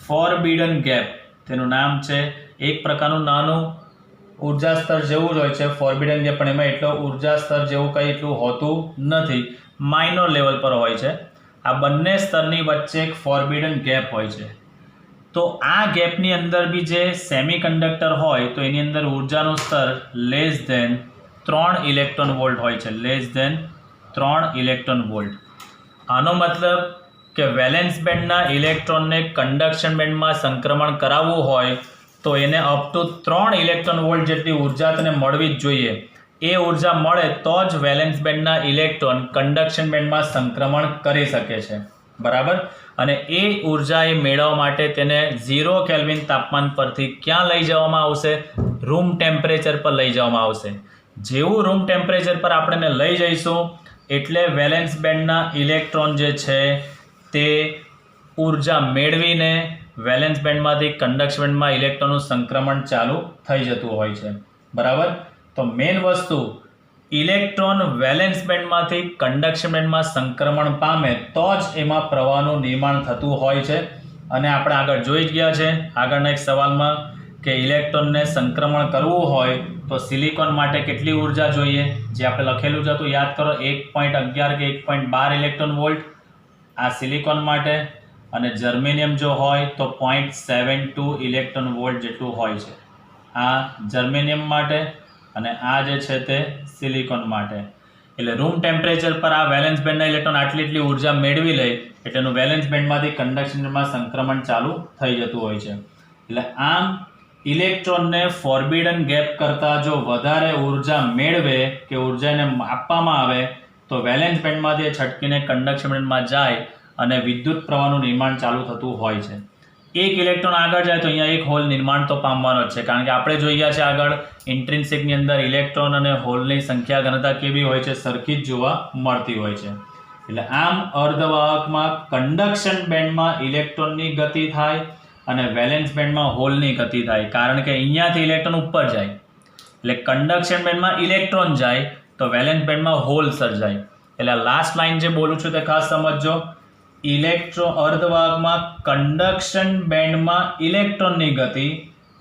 ફોરબિડન ગેપ. તેનું નામ છે, એક પ્રકારનું નાનું ઉર્જા સ્તર જેવું જ હોય છે ફોરબિડન ગેપ, પણ એમાં એટલો ઉર્જા સ્તર જેવું કંઈ એટલું હોતું નથી, માઇનોર લેવલ પર હોય છે. આ બંને સ્તરની વચ્ચે એક ફોરબિડન ગેપ હોય છે. તો આ ગેપની અંદર બી જે સેમિકન્ડક્ટર હોય તો એની અંદર ઉર્જાનું સ્તર લેસ ધેન 3 ઇલેક્ટ્રોન વોલ્ટ હોય છે, લેસ ધેન 3 ઇલેક્ટ્રોન વોલ્ટ. આનો મતલબ કે વેલેન્સ બેન્ડના ઇલેક્ટ્રોનને કન્ડક્શન બેન્ડમાં સંક્રમણ કરાવવું હોય તો એને અપ ટુ 3 ઇલેક્ટ્રોન વોલ્ટ જેટલી ઉર્જા તેને મળવી જ જોઈએ. એ ઉર્જા મળે તો જ વેલેન્સ બેન્ડના ઇલેક્ટ્રોન કન્ડક્શન બેન્ડમાં સંક્રમણ કરી શકે છે. બરાબર. અને એ ઉર્જા એ મેળવવા માટે તેને 0 કેલ્વિન તાપમાન પરથી ક્યાં લઈ જવામાં આવશે? રૂમ ટેમ્પરેચર પર લઈ જવામાં આવશે. જેવું રૂમ ટેમ્પરેચર પર આપણે લઈ જઈશું એટલે વેલેન્સ બેન્ડના ઇલેક્ટ્રોન જે છે તે ઉર્જા મેળવીને વેલેન્સ બેન્ડમાંથી કન્ડક્શન બેન્ડમાં ઇલેક્ટ્રોનનું સંક્રમણ ચાલુ થઈ જતું હોય છે. બરાબર. તો મેઇન વસ્તુ, ઇલેક્ટ્રોન વેલેન્સ બેન્ડમાંથી કન્ડક્શન બેન્ડમાં સંક્રમણ પામે તો જ એમાં પ્રવાહનું નિર્માણ થતું હોય છે. અને આપણે આગળ જોઈ જ ગયા છે આગળના એક સવાલમાં કે ઇલેક્ટ્રોનને સંક્રમણ કરવું હોય તો સિલિકોન માટે કેટલી ઉર્જા જોઈએ, જે આપણે લખેલું જ હતું યાદ કરો, 1.11 કે 1.12 ઇલેક્ટ્રોન વોલ્ટ આ સિલિકોન માટે, અને જર્મેનિયમ જો હોય તો 0.72 ઇલેક્ટ્રોન વોલ્ટ જેટલું હોય છે આ જર્મેનિયમ માટે, અને આ જે છે તે સિલિકોન માટે. એટલે રૂમ ટેમ્પરેચર પર આ વેલેન્સ બેન્ડના ઇલેક્ટ્રોન આટલી ઉર્જા મેળવી લે એટલે એનું વેલેન્સ બેન્ડમાંથી કન્ડક્શન બેન્ડમાં સંક્રમણ ચાલુ થઈ જતું હોય છે. એટલે આમ ઇલેક્ટ્રોનને ફોરબિડન ગેપ કરતાં જો વધારે ઉર્જા મેળવે કે ઉર્જા એને આપવામાં આવે તો વેલેન્સ બેન્ડમાંથી છટકીને કન્ડક્શન બેન્ડમાં જાય અને વિદ્યુત પ્રવાહનું નિર્માણ ચાલુ થતું હોય છે. એક ઇલેક્ટ્રોન આગળ જાય તો અહીંયા એક હોલ નિર્માણ તો પામવાનો જ છે, કારણ કે આપણે જોઈ ગયા છે આગળ ઇન્ટ્રિન્સિકની અંદર ઇલેક્ટ્રોન અને હોલની સંખ્યા ઘનતા કેવી હોય છે? સરખી જ જોવા મળતી હોય છે. એટલે આમ અર્ધવાહકમાં કન્ડક્શન બેન્ડમાં ઇલેક્ટ્રોનની ગતિ થાય અને વેલેન્સ બેન્ડમાં હોલની ગતિ થાય, કારણ કે અહીંયાથી ઇલેક્ટ્રોન ઉપર જાય એટલે કન્ડક્શન બેન્ડમાં ઇલેક્ટ્રોન જાય તો વેલેન્સ બેન્ડમાં હોલ સર્જાય. એટલે લાસ્ટ લાઇન જે બોલું છું તે ખાસ સમજજો. અર્ધવાહકમાં કન્ડક્શન બેન્ડમાં ઇલેક્ટ્રોનની ગતિ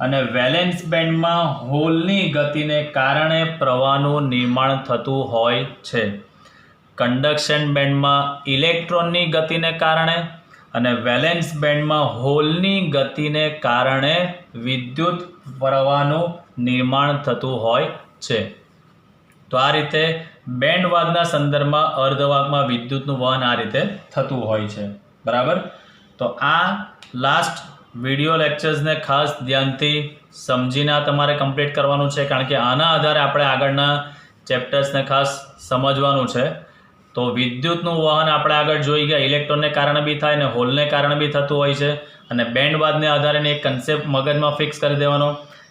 અને વેલેન્સ બેન્ડમાં હોલની ગતિને કારણે પ્રવાહનું નિર્માણ થતું હોય છે. કન્ડક્શન બેન્ડમાં ઇલેક્ટ્રોનની ગતિને કારણે અને વેલેન્સ બેન્ડમાં હોલની ગતિને કારણે વિદ્યુત પ્રવાહનું નિર્માણ થતું હોય છે. તો આ રીતે બેન્ડવાદના સંદર્ભમાં અર્ધવાહકમાં વિદ્યુતનું વહન આ રીતે થતું હોય છે. બરાબર. તો આ લાસ્ટ વિડીયો લેક્ચર્સને ખાસ ધ્યાનથી સમજીને આ તમારે કમ્પ્લીટ કરવાનું છે, કારણ કે આના આધારે આપણે આગળના ચેપ્ટર્સને ખાસ સમજવાનું છે. તો વિદ્યુતનું વહન આપણે આગળ જોઈ ગયા, ઇલેક્ટ્રોનને કારણે બી થાય અને હોલને કારણે બી થતું હોય છે. અને બેન્ડવાદને આધારે એક કન્સેપ્ટ મગજમાં ફિક્સ કરી દેવાનો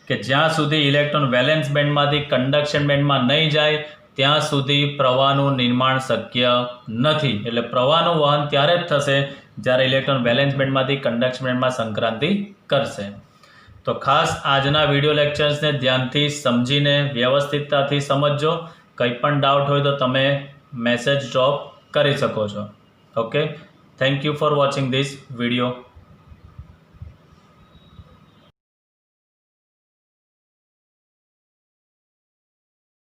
કે જ્યાં સુધી ઇલેક્ટ્રોન વેલેન્સ બેન્ડમાંથી કન્ડક્શન બેન્ડમાં નહીં જાય ત્યાં સુધી પ્રવાહનું નિર્માણ શક્ય નથી. એટલે પ્રવાહનું વહન ત્યારે જ થશે જ્યારે ઇલેક્ટ્રોન વેલેન્સ બેન્ડમાંથી કન્ડક્શન બેન્ડમાં સંક્રાંતિ કરશે. તો ખાસ આજના વિડીયો લેક્ચર્સને ધ્યાનથી સમજીને વ્યવસ્થિતતાથી સમજજો. કંઈ પણ ડાઉટ હોય તો તમે મેસેજ ડ્રોપ કરી શકો છો. Okay, thank you for watching this video.